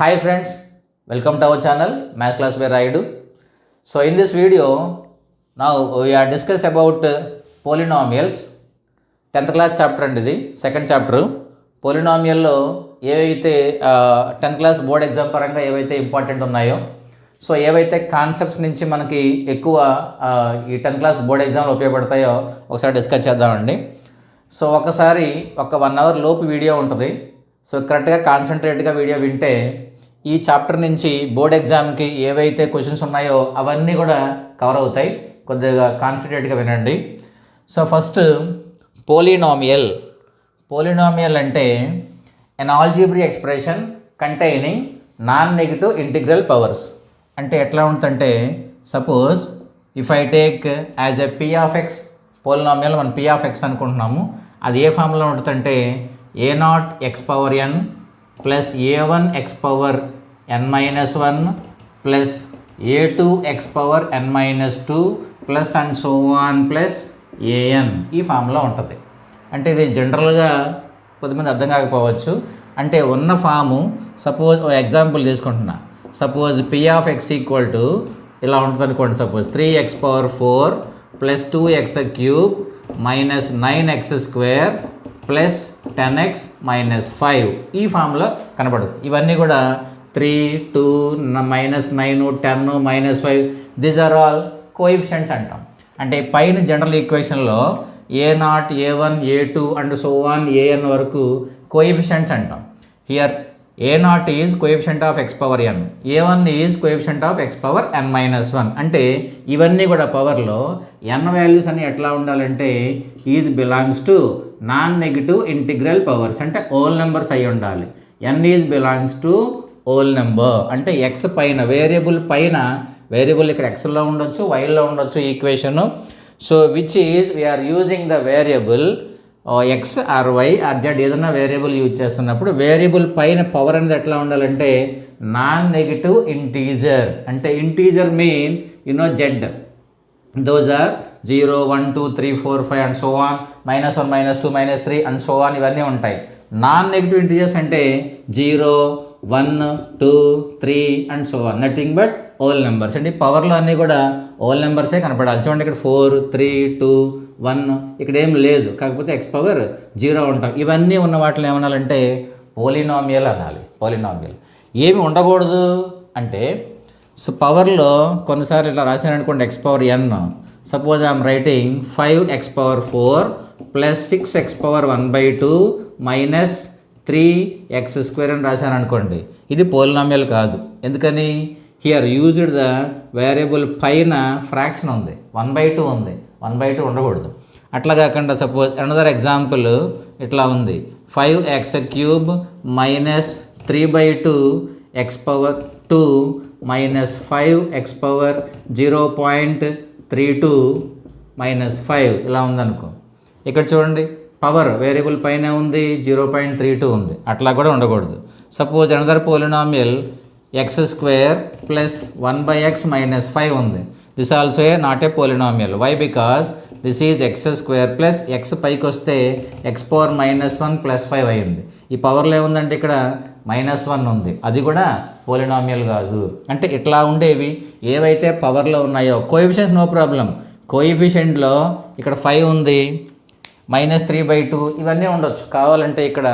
Hi friends, welcome to our channel Maths Class by Raidu. So in this video, now we are discuss about polynomials. 10th class chapter and the second chapter. Polynomial లో ఏవైతే 10th class board exam పరంగా ఏవైతే important ఉన్నాయో so ఏవైతే concepts నుంచి మనకి ఎక్కువ ఈ 10th class board exam ఉపయోగపడతాయో ఒకసారి డిస్కస్ చేద్దామండి. సో ఒకసారి ఒక 1 hour లోపు వీడియో ఉంటుంది. సో కరెక్ట్గా కాన్సన్ట్రేట్గా వీడియో వింటే ఈ చాప్టర్ నుంచి బోర్డ్ ఎగ్జామ్కి ఏవైతే క్వశ్చన్స్ ఉన్నాయో అవన్నీ కూడా కవర్ అవుతాయి. కొద్దిగా కాన్సన్ట్రేట్గా వినండి. సో ఫస్ట్ పోలినామియల్ అంటే an algebraic expression containing non negative integral powers. అంటే ఎట్లా ఉంటుందంటే suppose if I take as a p of x polynomial మనం పీ ఆఫ్ ఎక్స్ అనుకుంటున్నాము. అది ఏ ఫామ్లో ఉంటుందంటే a0 x power n plus a1 x power n minus 1 plus a2 x power n minus 2 plus and so on plus an ఈ ఫామ్లో ఉంటుంది. అంటే ఇది జనరల్గా కొద్దిమంది అర్థం కాకపోవచ్చు. అంటే ఉన్న ఫాము సపోజ్ ఎగ్జాంపుల్ తీసుకుంటున్నా. Suppose p of x equal to ఇలా ఉంటుంది అనుకోండి. Suppose 3x power 4 plus 2x cube minus 9x square plus 10x minus 5 ఈ ఫామ్లో కనబడుతుంది. ఇవన్నీ కూడా 3, 2, -9, 10, -5 దీస్ ఆర్ ఆల్ కోఎఫిషియంట్స్ అంటాం. అంటే పైన జనరల్ ఈక్వేషన్లో a0, a1, a2 and so on an వరకు కోఎఫిషియంట్స్ అంటాం. Here a0 is coefficient of x power n, a1 is coefficient of x power n minus 1. అంటే ఇవన్నీ కూడా పవర్లో n వాల్యూస్ అన్ని ఎట్లా ఉండాలంటే is belongs to non negative integral powers, అంటే ఓల్ నెంబర్స్ అయి ఉండాలి. n is belongs to whole number, అంటే x పైన వేరియబుల్ వేరియబుల్ ఇక్కడ xలో ఉండొచ్చు, yలో ఉండొచ్చు equation. So which is we are using the variable x or y or z ఏదైనా వేరియబుల్ యూజ్ చేస్తున్నప్పుడు వేరియబుల్ పైన పవర్ అనేది ఎట్లా ఉండాలంటే నాన్ నెగిటివ్ ఇంటీజర్. అంటే integer mean z, those are 0, 1, 2, 3, 4, 5 and so on, -1, -2, -3 and so on ఇవన్నీ ఉంటాయి. Non negative integers అంటే 0, 1, 2, 3 and so on, nothing but whole numbers. అంటే పవర్లో అన్నీ కూడా ఓల్ నెంబర్సే కనపడాలి. చూడండి ఇక్కడ 4, 3, 2, 1 ఇక్కడ ఏం లేదు, కాకపోతే x పవర్ 0 ఉంటాం. ఇవన్నీ ఉన్న వాటిని ఏమనాలంటే పోలినామియల్ అనాలి. పోలినామియల్ ఏమి ఉండకూడదు అంటే సో పవర్లో కొన్నిసార్లు ఇట్లా రాశాను అనుకోండి x power n. Suppose I'm writing 5x power 4 plus 6x power 1/2 minus 3x square అని రాశాను అనుకోండి. ఇది పోలినామియల్ కాదు. ఎందుకని హియర్ యూజ్డ్ ద వేరియబుల్ పైన ఫ్రాక్షన్ ఉంది, 1/2 ఉంది, 1/2 ఉండకూడదు. అట్లా కాకుండా సపోజ్ అనదర్ ఎగ్జాంపుల్ ఇట్లా ఉంది 5x cube minus 3/2 x power 2 minus 5x power 0.32 minus 5 ఇలా ఉందనుకో. ఇక్కడ చూడండి పవర్ వేరియబుల్ పైన ఉంది, 0.32 ఉంది, అట్లా కూడా ఉండకూడదు. Suppose another polynomial x square plus 1/x minus 5 ఉంది. This also a not a polynomial. Why? Because this is x square plus x పైకి వస్తే x పవర్ -1 ప్లస్ 5 అయింది. ఈ పవర్లో ఏముందంటే ఇక్కడ -1 ఉంది, అది కూడా పోలినామియల్ కాదు. అంటే ఇట్లా ఉండేవి ఏవైతే పవర్లో ఉన్నాయో కోఎఫిషియంట్ నో ప్రాబ్లం. కోఎఫిషియంట్లో ఇక్కడ 5 ఉంది, -3/2 ఇవన్నీ ఉండొచ్చు. కావాలంటే ఇక్కడ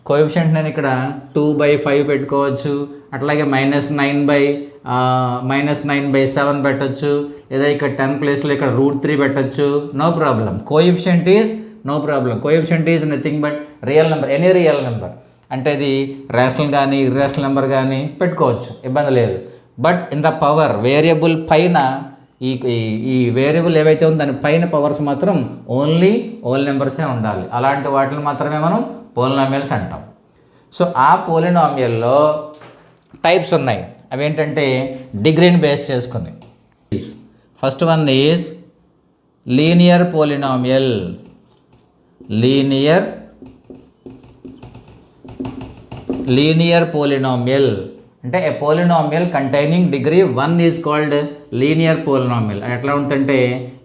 కోఎఫిషియంట్ నేను ఇక్కడ 2/5 పెట్టుకోవచ్చు. అట్లాగే -9/7 పెట్టచ్చు, లేదా ఇక్కడ 10 ప్లేస్లో ఇక్కడ √3 పెట్టచ్చు. No problem. Coefficient is no problem. Coefficient is nothing but real number, any real number. అంటే ఇది రేషనల్ కానీ ఇర్రేషనల్ నెంబర్ కానీ పెట్టుకోవచ్చు, ఇబ్బంది లేదు. But in the power variable పైన ఈ వేరియబుల్ ఏవైతే ఉందో దాని పైన పవర్స్ మాత్రం ఓన్లీ ఓల్ నెంబర్సే ఉండాలి. అలాంటి వాటిని మాత్రమే మనం పోలినామియల్స్ అంటాం. సో ఆ పోలినామియల్లో టైప్స్ ఉన్నాయి. అవి ఏంటంటే డిగ్రీని బేస్ చేసుకుని. First one is linear polynomial. Linear polynomial అంటే a polynomial containing degree 1 is called linear polynomial. ఎట్లా ఉంటుందంటే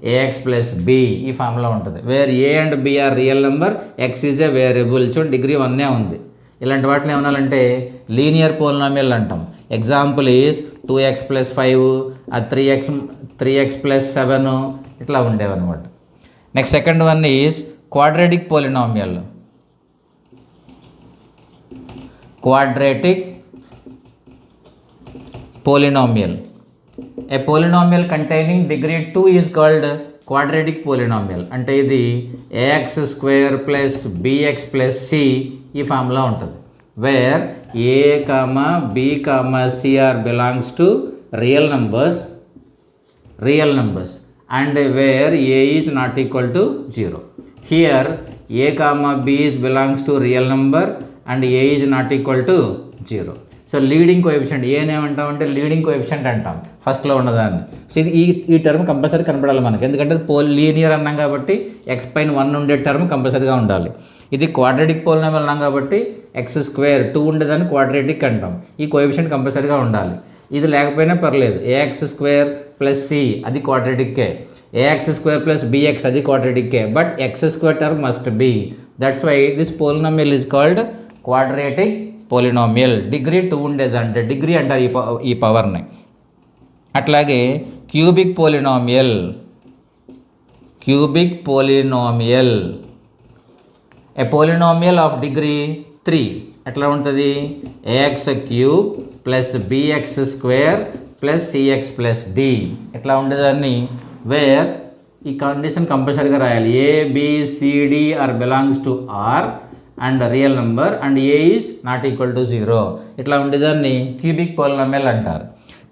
ax ప్లస్ b ఈ ఫామ్లో ఉంటుంది. Where a and b are real number, x is a variable. చూడండి డిగ్రీ 1 ఉంది. ఇలాంటి వాటిని ఏమనాలంటే లీనియర్ పోలినామియల్ అంటాం. ఎగ్జాంపుల్ ఈజ్ 2x + 5, 3x + 7 ఇట్లా ఉండేవన్నమాట. Next second one is quadratic polynomial. Quadratic polynomial. A polynomial containing degree 2 is called quadratic polynomial. అంటే ఇది ax² + bx + c ఈ ఫార్ములా ఉంటుంది. Where a, b, c are belongs to real numbers and where a is not equal to 0. Here a, b is belongs to real number and a is not equal to 0. So leading coefficient ఏమంటామంటే leading coefficient అంటాం ఫస్ట్లో ఉన్నదాన్ని. So ఇది ఈ term compulsory కనపడాలి మనకి, ఎందుకంటే linear అన్నాం కాబట్టి x పైన 1 ఉండే టర్మ్ కంపల్సరీగా ఉండాలి. ఇది క్వాడ్రాటిక్ పోలినామియల్ అన్నాం కాబట్టి x² 2 ఉండేదాన్ని క్వాడ్రాటిక్ అంటాం. ఈ కోఎఫిషియంట్ కంపల్సరీగా ఉండాలి. ఇది లేకపోయినా పర్లేదు. ax² + c అది క్వాడ్రాటిక్కే, ax² + bx అది క్వాడ్రాటిక్కే, but x² term must be. That's why this polynomial is called quadratic polynomial. Degree 2 ఉండేదంటే డిగ్రీ అంటారు ఈ పవర్ని. అట్లాగే cubic polynomial. A polynomial of degree 3 ఎట్లా ఉంటుంది? ax³ + bx² + cx + d ఎట్లా ఉండేదాన్ని? వేర్ ఈ కండిషన్ కంపల్సరీగా రాయాలి. a, b, c, d are belongs to r and real number and a is not equal to 0. ఇట్లా ఉండేదాన్ని క్యూబిక్ పోలినామియల్ అంటారు.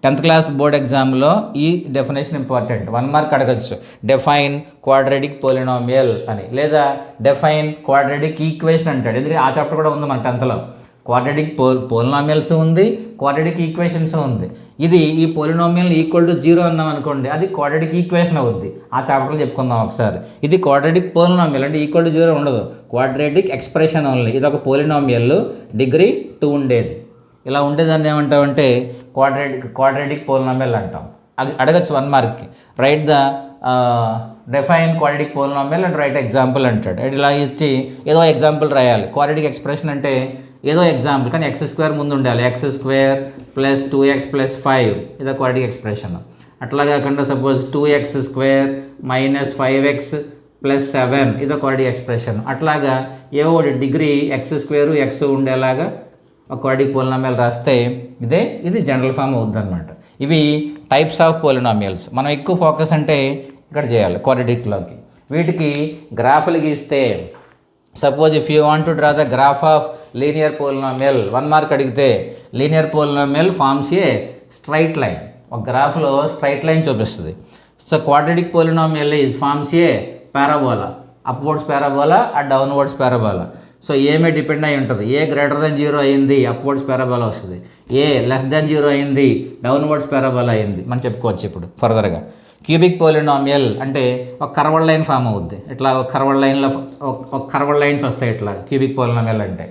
10th క్లాస్ బోర్డ్ ఎగ్జామ్లో ఈ డెఫినేషన్ ఇంపార్టెంట్. 1 మార్క్ అడగచ్చు. డెఫైన్ క్వాడ్రాటిక్ పోలినామియల్ అని, లేదా డెఫైన్ క్వాడ్రాటిక్ ఈక్వేషన్ అంటాడు. ఎందుకంటే ఆ చాప్టర్ కూడా ఉంది మన 10thలో. క్వాడ్రాటిక్ పోలినామియల్స్ ఉంది, క్వాడ్రాటిక్ ఈక్వేషన్స్ ఉంది. ఇది ఈ పోలినామియల్ ఈక్వల్ టు 0 అన్నాం అనుకోండి, అది క్వాడ్రాటిక్ ఈక్వేషన్ అవుద్ది. ఆ చాప్టర్లో చెప్పుకుందాం ఒకసారి. ఇది క్వాడ్రాటిక్ పోలినామియల్ అంటే ఈక్వల్ టు 0 ఉండదు, క్వాడ్రాటిక్ ఎక్స్ప్రెషన్ ఓన్లీ. ఇది ఒక పోలినామియల్ డిగ్రీ 2 ఉండేది. ఇలా ఉండేదాన్ని ఏమంటామంటే క్వాడ్రాటిక్ పోలినామియల్ అంటాం. అది అడగచ్చు 1 మార్క్కి. Write the define quadratic polynomial and write example అంటాడు. ఇలా ఇచ్చి ఏదో ఎగ్జాంపుల్ రాయాలి. క్వాడ్రాటిక్ ఎక్స్ప్రెషన్ అంటే ఏదో ఎగ్జాంపుల్, కానీ x² ముందు ఉండాలి. x² + 2x + 5 ఇదో క్వాడ్రాటిక్ ఎక్స్ప్రెషన్. అట్లా కాకుండా సపోజ్ 2x² - 5x + 7 ఇదో క్వాడ్రాటిక్ ఎక్స్ప్రెషన్. అట్లాగా ఏవో డిగ్రీ x² x ఉండేలాగా ఒక క్వాడ్రాటిక్ పోలినామియల్ రాస్తే ఇది జనరల్ ఫామ్ అవుతుంది అనమాట. ఇవి టైప్స్ ఆఫ్ పోలినామియల్స్. మనం ఎక్కువ ఫోకస్ అంటే ఇక్కడ చేయాలి క్వాడ్రాటిక్లోకి. వీటికి గ్రాఫ్లు గీస్తే, suppose if you want to draw the graph of linear polynomial 1 mark అడిగితే, linear polynomial forms a straight line. ఒక గ్రాఫ్లో స్ట్రైట్ లైన్ చూపిస్తుంది. So quadratic polynomial is forms a parabola, upwards parabola ఆ డౌన్వర్డ్స్ పారాబోలా. సో ఏ మీద depend అయి ఉంటుంది. ఏ >0 అయింది, upwards parabola వస్తుంది. ఏ <0 అయింది, డౌన్వర్డ్స్ పారాబోలా అయింది. మనం చెప్పుకోవచ్చు ఇప్పుడు ఫర్దర్గా. క్యూబిక్ పోలినామియల్ అంటే ఒక కర్వ్డ్ లైన్ ఫామ్ అవుద్ది. ఇట్లా ఒక కర్వ్డ్ లైన్స్ వస్తాయి ఇట్లా క్యూబిక్ పోలినామియల్ అంటే.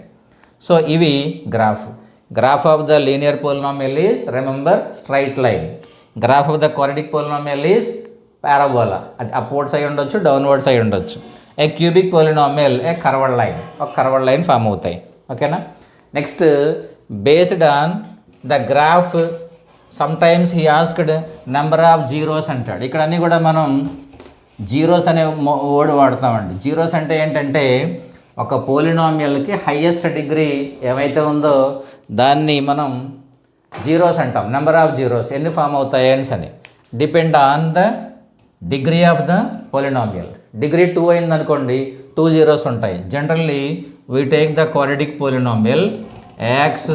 సో ఇవి graph of the linear polynomial is remember straight line. Graph of the quadratic polynomial is parabola, అది అప్వర్డ్స్ అయి ఉండొచ్చు, డౌన్వర్డ్స్ అయి ఉండొచ్చు. ఏ క్యూబిక్ పోలినామియల్ ఏ కర్వ్డ్ లైన్, ఒక కర్వ్డ్ లైన్ ఫామ్ అవుతాయి. ఓకేనా? Next based on the graph sometimes he asked number of zeros అంటాడు. ఇక్కడ అన్నీ కూడా మనం జీరోస్ అనే వర్డ్ వాడతామండి. జీరోస్ అంటే ఏంటంటే ఒక పోలినామియల్కి హైయెస్ట్ డిగ్రీ ఏమైతే ఉందో దాన్ని మనం జీరోస్ అంటాం. నెంబర్ ఆఫ్ జీరోస్ ఎన్ని ఫామ్ అవుతాయి అని depend on the degree of the polynomial. Degree 2 అయింది అనుకోండి, 2 జీరోస్ ఉంటాయి. Generally we take the quadratic polynomial ax²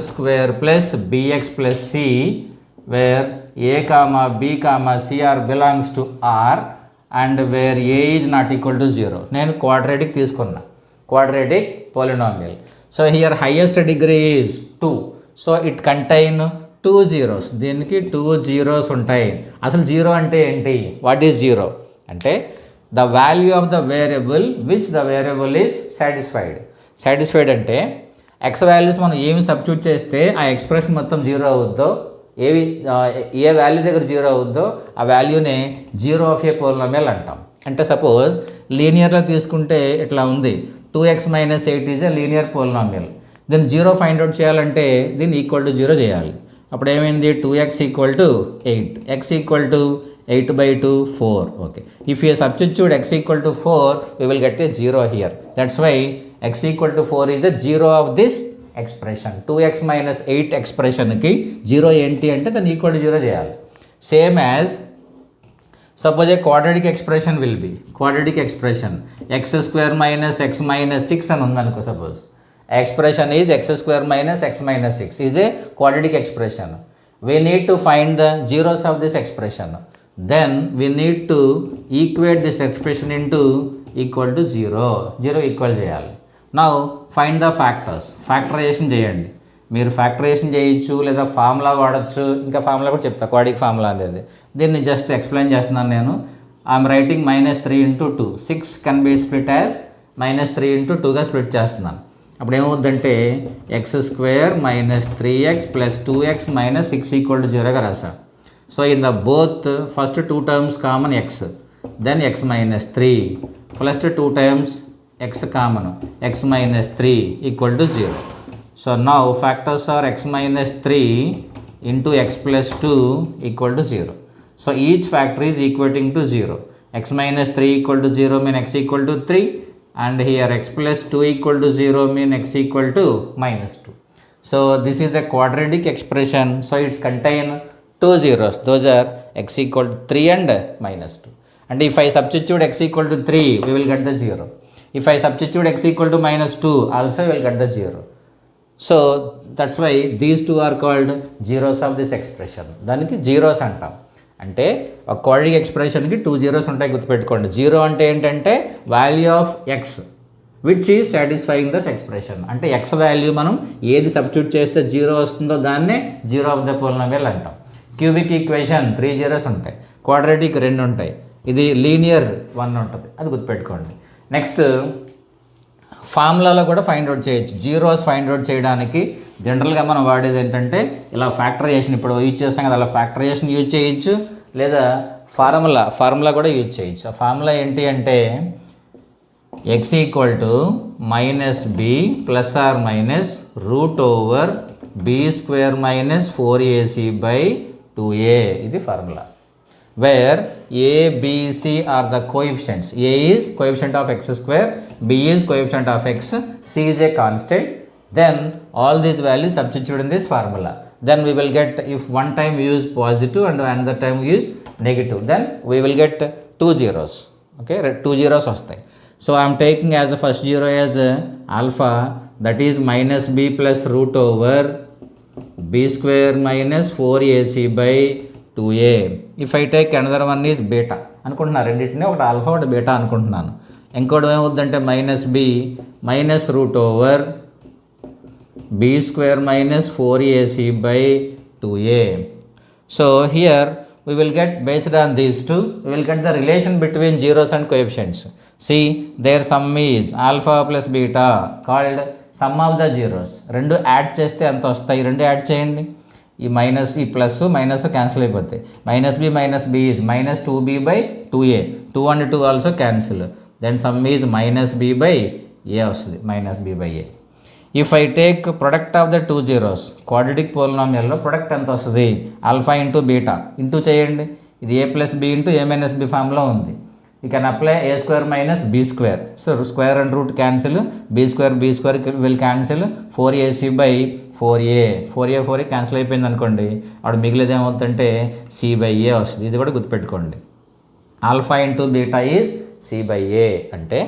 + bx + c where a, b, c are belongs to r and where a is not equal to 0. నేను quadratic తీసుకున్నా, quadratic polynomial. So here highest degree is 2. So it contain 2 zeros. దీనికి 2 zeros ఉంటాయి. అసలు zero అంటే ఏంటి? What is zero అంటే the value of the variable which the variable is satisfied అంటే X values మనం ఏమి సబ్స్టిట్యూట్ చేస్తే ఆ ఎక్స్ప్రెషన్ మొత్తం 0 అవుద్దో, ఏ వాల్యూ దగ్గర 0 అవుద్దో ఆ వాల్యూనే జీరో ఆఫ్ ఏ పోలినామియల్ అంటాం. అంటే సపోజ్ లీనియర్లో తీసుకుంటే ఇట్లా ఉంది, 2x - 8 is a linear polynomial. దీన్ని 0 ఫైండ్ అవుట్ చేయాలంటే దీన్ని ఈక్వల్ టు 0 చేయాలి. అప్పుడు ఏమైంది 2x equal to 8, x equal to 8/2 4. Okay, if you substitute x equal to 4 we will get a 0 here. That's why x equal to 4 is the 0 of this expression. 2x minus 8 ఎక్స్ప్రెషన్కి 0 ఏంటి అంటే దాన్ని equal to 0 చేయాలి. Same as suppose a quadratic expression will be quadratic expression x² minus x minus 6 అని ఉందనుకో. Suppose expression is x² minus x minus 6 is a quadratic expression. We need to find the zeros of this expression. Then we need to equate this expression into equal to 0 equal చేయాలి. Now find the factors. Factorisation చేయండి. మీరు factorisation చేయొచ్చు లేదా formula వాడచ్చు. ఇంకా formula కూడా చెప్తా, quadratic formula అనేది. దీన్ని జస్ట్ ఎక్స్ప్లెయిన్ చేస్తున్నాను నేను. I'm writing -3 into 2. 6 can be split as -3 into 2గా స్ప్లిట్ చేస్తున్నాను. అప్పుడు ఏమవుద్దంటే x² minus 3x plus 2x minus 6 equal to 0గా రాసాం. So in the both first 2 terms common x, then x minus 3, first 2 terms x common, x minus 3 equal to 0. So now factors are x minus 3 into x plus 2 equal to 0. So each factor is equating to 0. x minus 3 equal to 0 mean x equal to 3. And here x plus 2 equal to 0 mean x equal to -2. So this is the quadratic expression. So it's contain 2 zeros. Those are x equal to 3 and -2. And if I substitute x equal to 3, we will get the 0. If I substitute x equal to -2, also we will get the 0. So that's why these two are called zeros of this expression. దానికి zeros అంటాం. అంటే ఒక quadratic ఎక్స్ప్రెషన్కి 2 zeros ఉంటాయి, గుర్తుపెట్టుకోండి. 0 అంటే ఏంటంటే value of x which is satisfying this expression. అంటే x value మనం ఏది సబ్స్టిట్యూట్ చేస్తే 0 వస్తుందో దాన్నే 0 ఆఫ్ ద పోలినామియల్ అంటాం. క్యూబిక్ ఈక్వేషన్ 3 zeros ఉంటాయి, క్వాడ్రాటిక్ 2 ఉంటాయి, ఇది లీనియర్ 1 ఉంటుంది, అది గుర్తుపెట్టుకోండి. నెక్స్ట్ ఫార్ములాలో కూడా ఫైండ్ అవుట్ చేయొచ్చు. జీరోస్ ఫైండ్ అవుట్ చేయడానికి జనరల్గా మనం వాడేది ఏంటంటే ఇలా ఫ్యాక్టరైజేషన్, ఇప్పుడు యూజ్ చేస్తాం కదా, అలా ఫ్యాక్టరైజేషన్ యూజ్ చేయొచ్చు, లేదా ఫార్ములా కూడా యూజ్ చేయొచ్చు. ఆ ఫార్ములా ఏంటి అంటే x equal to -b plus or minus √b² minus 4ac/2a. ఇది formula. Where a, b, c are the coefficients. A is coefficient of x², b is coefficient of x, c is a constant. Then all these values substitute in this formula. Then we will get, if one time we use positive and another time we use negative, then we will get 2 zeros. Okay, 2 zeros వస్తాయి. So I am taking as the first zero as alpha, that is -b plus √b² minus 4ac/2a. If I take another one is beta అనుకుంటున్నాను, రెండింటినీ ఒకటి alpha ఒకటి beta అనుకుంటున్నాను. ఇంకోటి ఏమవుద్దంటే -b minus √b² minus 4ac/2a. So here we will get, based on these two, we will get the relation between zeros and coefficients. See, their sum is alpha plus beta called sum of the zeros. రెండు add చేస్తే ఎంత వస్తాయి, రెండు add చేయండి. ఈ minus, ఈ plus minus cancel అయిపోతాయి. -b minus b is -2b/2a. 2 and 2 also cancel. Then sum is -b/a వస్తుంది, -b/a. If I take product of the 2 zeros, క్వాడ్రాటిక్ పోలినామియల్లో ప్రొడక్ట్ ఎంత వస్తుంది, ఆల్ఫా ఇంటూ బీటా ఇంటూ చేయండి. ఇది a plus b into a minus b ఫామ్లో ఉంది. You can apply a² minus b². So square and root cancel, b² will cancel, 4ac/4a. 4a cancel అయిపోయింది అనుకోండి, అప్పుడు మిగిలిది ఏమవుతుందంటే c/a వస్తుంది. ఇది కూడా గుర్తుపెట్టుకోండి. Alpha into beta is c/a. అంటే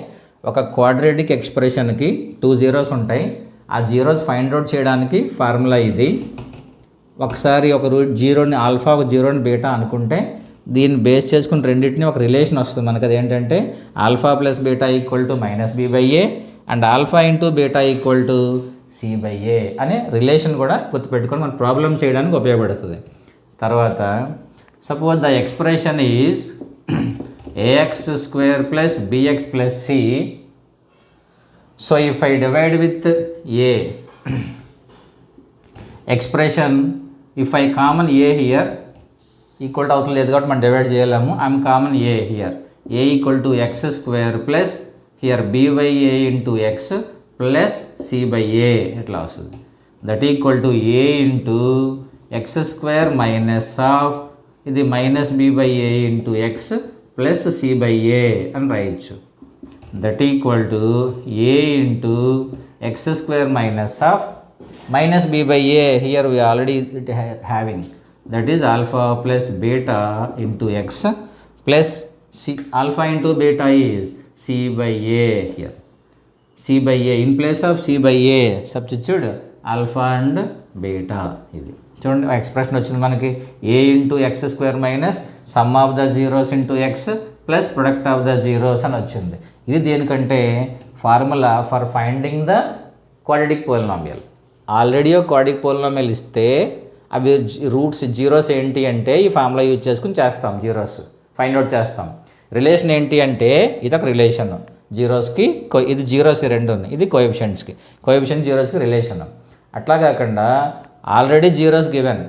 ఒక క్వాడ్రాటిక్ ఎక్స్ప్రెషన్కి 2 zeros ఉంటాయి. ఆ జీరోస్ ఫైండ్ అవుట్ చేయడానికి ఫార్ములా ఇది. ఒకసారి ఒక జీరోని ఆల్ఫా, ఒక జీరోని బీటా అనుకుంటే దీన్ని బేస్ చేసుకుని రెండింటిని ఒక రిలేషన్ వస్తుంది మనకు. అది ఏంటంటే alpha plus beta equal to -b/a and alpha into beta equal to c/a అనే రిలేషన్ కూడా గుర్తుపెట్టుకొని మన ప్రాబ్లం చేయడానికి ఉపయోగపడుతుంది. తర్వాత suppose the expression is ax² plus bx plus c. So if I divide with a expression, if I common a here, equal to అవుతుంది లేదు కాబట్టి మనం డివైడ్ చేయలేము. I'm common a here. a equal to x² plus here b/a into x plus c by a ఇట్లా వస్తుంది. That equal to a into x square minus of ఇది minus b by a into x plus c by a అని రాయొచ్చు. That equal to a into x square minus of minus b by a here we already having, that is alpha plus beta into x plus c. Alpha into beta is c by a here. c by a in place of c by a substitute alpha and beta. ఇది చూడండి expression వచ్చింది మనకి. a into x square minus sum of the zeros into x plus product of the zeros అని వచ్చింది. ఇది దేనికంటే formula for finding the quadratic polynomial. Already ఒక quadratic polynomial ఇస్తే అవి రూట్స్ జీరోస్ ఏంటి అంటే ఈ ఫార్ములా యూజ్ చేసుకుని చేస్తాం, జీరోస్ ఫైండ్ అవుట్ చేస్తాం. రిలేషన్ ఏంటి అంటే ఇది ఒక రిలేషన్ జీరోస్కి, ఇది జీరోస్ రెండు ఉన్నాయి, ఇది కోఎఫిషియంట్ జీరోస్కి రిలేషన్. అట్లా కాకుండా already zeros given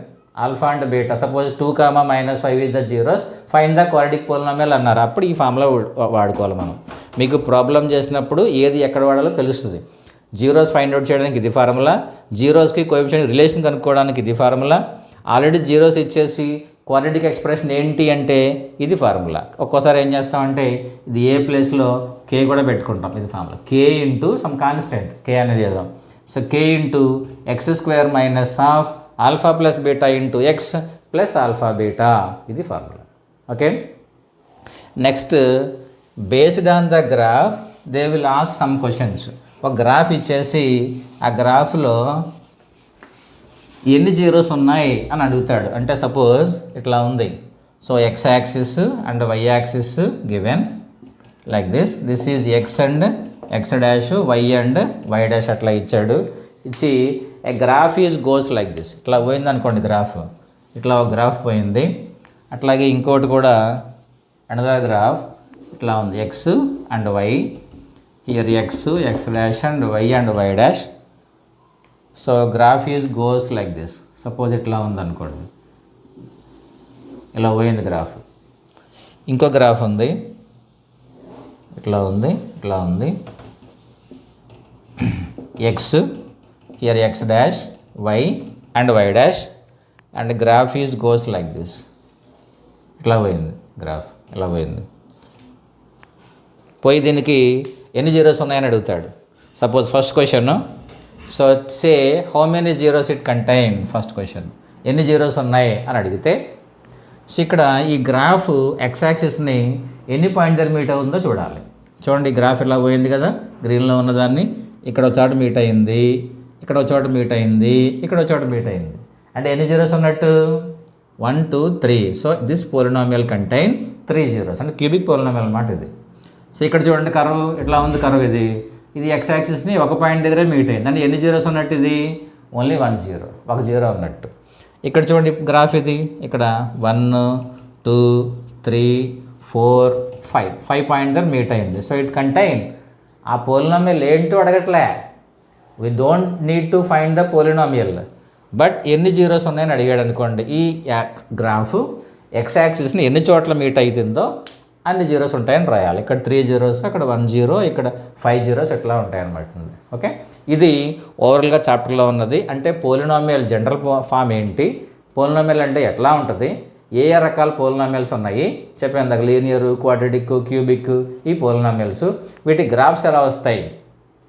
alpha and beta, suppose 2, -5 is the zeros, find the quadratic polynomial అన్నారు. అప్పుడు ఈ ఫార్ములా వాడుకోవాలి మనం. మీకు ప్రాబ్లం చేసినప్పుడు ఏది ఎక్కడ వాడాలో తెలుస్తుంది. జీరోస్ ఫైండ్ అవుట్ చేయడానికి ఇది ఫార్ములా, జీరోస్కి కోఎఫిషియంట్ రిలేషన్ కనుక్కోవడానికి ఇది ఫార్ములా, ఆల్రెడీ జీరోస్ ఇచ్చేసి క్వాడ్రాటిక్ ఎక్స్ప్రెషన్ ఏంటి అంటే ఇది ఫార్ములా. ఒక్కోసారి ఏం చేస్తామంటే ఇది ఏ ప్లేస్లో కే కూడా పెట్టుకుంటాం. ఇది formula k into some constant k అనేది ఏదో. So k into x square minus of alpha plus beta into x plus alpha beta, ఇది formula. Okay, next based on the graph they will ask some questions. ఒక graph ఇచ్చేసి ఆ గ్రాఫ్లో ఎన్ని zeros ఉన్నాయి అని అడుగుతాడు. అంటే సపోజ్ ఇట్లా ఉంది. So x axis and y axis given like this is x and x dash, y and y dash అట్లా ఇచ్చాడు. ఇచ్చి a graph is goes like this. ఇట్లా పోయింది అనుకోండి గ్రాఫ్, ఇట్లా ఒక గ్రాఫ్ పోయింది. అట్లాగే ఇంకోటి కూడా అనదర్ గ్రాఫ్ ఇట్లా ఉంది, x and y, here x dash and y dash. So graph is goes like this. Suppose ఇట్లా ఉంది అనుకోండి, ఇలా పోయింది గ్రాఫ్. ఇంకో గ్రాఫ్ ఉంది, ఇట్లా ఉంది x, here x dash, y and y dash, and graph is goes like this. ఇట్లా పోయింది గ్రాఫ్, ఇలా పోయింది. పోయి దీనికి ఎన్ని జీరోస్ ఉన్నాయని అడుగుతాడు. Suppose first question, so say how many zeros it contain. First question ఎన్ని జీరోస్ ఉన్నాయి అని అడిగితే, సో ఇక్కడ ఈ గ్రాఫ్ ఎక్స్ యాక్సిస్ని ఎన్ని పాయింట్ దగ్గర మీట్ అవుతుందో చూడాలి. చూడండి ఈ గ్రాఫ్ ఇలా పోయింది కదా, గ్రీన్లో ఉన్నదాన్ని ఇక్కడ ఒక చోట మీట్ అయింది, ఇక్కడ ఒక చోట మీట్ అయింది, ఇక్కడ ఒక చోట మీట్ అయింది. అంటే ఎన్ని జీరోస్ ఉన్నట్టు 1, 2, 3. So this polynomial contain 3 zeros, అంటే క్యూబిక్ పోలినామియల్ అన్నమాట ఇది. సో ఇక్కడ చూడండి కర్వ్ ఇట్లా ఉంది, కర్వ్ ఇది ఎక్స్ యాక్సిస్ని ఒక పాయింట్ దగ్గరే మీట్ అయింది. అంటే ఎన్ని జీరోస్ ఉన్నట్టు ఇది ఓన్లీ 1 జీరో, ఒక జీరో ఉన్నట్టు. ఇక్కడ చూడండి గ్రాఫ్ ఇది, ఇక్కడ 1, 2, 3, 4, 5 పాయింట్ దగ్గర మీట్ అయింది. సో ఇట్ కంటైన్ ఆ పోలినామియల్ ఏంటో అడగట్లే, we don't need to find the polynomial, but ఎన్ని జీరోస్ ఉన్నాయని అడిగాడు అనుకోండి. ఈ గ్రాఫ్ ఎక్స్ యాక్సిస్ని ఎన్ని చోట్ల మీట్ అవుతుందో అన్ని జీరోస్ ఉంటాయని రాయాలి. ఇక్కడ 3 జీరోస్, అక్కడ 1 జీరో, ఇక్కడ 5 జీరోస్ ఎట్లా ఉంటాయన్నమాట. ఓకే, ఇది ఓవరాల్గా చాప్టర్లో ఉన్నది. అంటే పోలినామియల్ జనరల్ ఫామ్ ఏంటి, పోలినామియల్ అంటే ఎట్లా ఉంటుంది, ఏ రకాల పోలినామియల్స్ ఉన్నాయి చెప్పాను దాకా, లీనియర్, క్వాడ్రాటిక్, క్యూబిక్, ఈ పోలినామియల్స్. వీటి గ్రాఫ్స్ ఎలా వస్తాయి,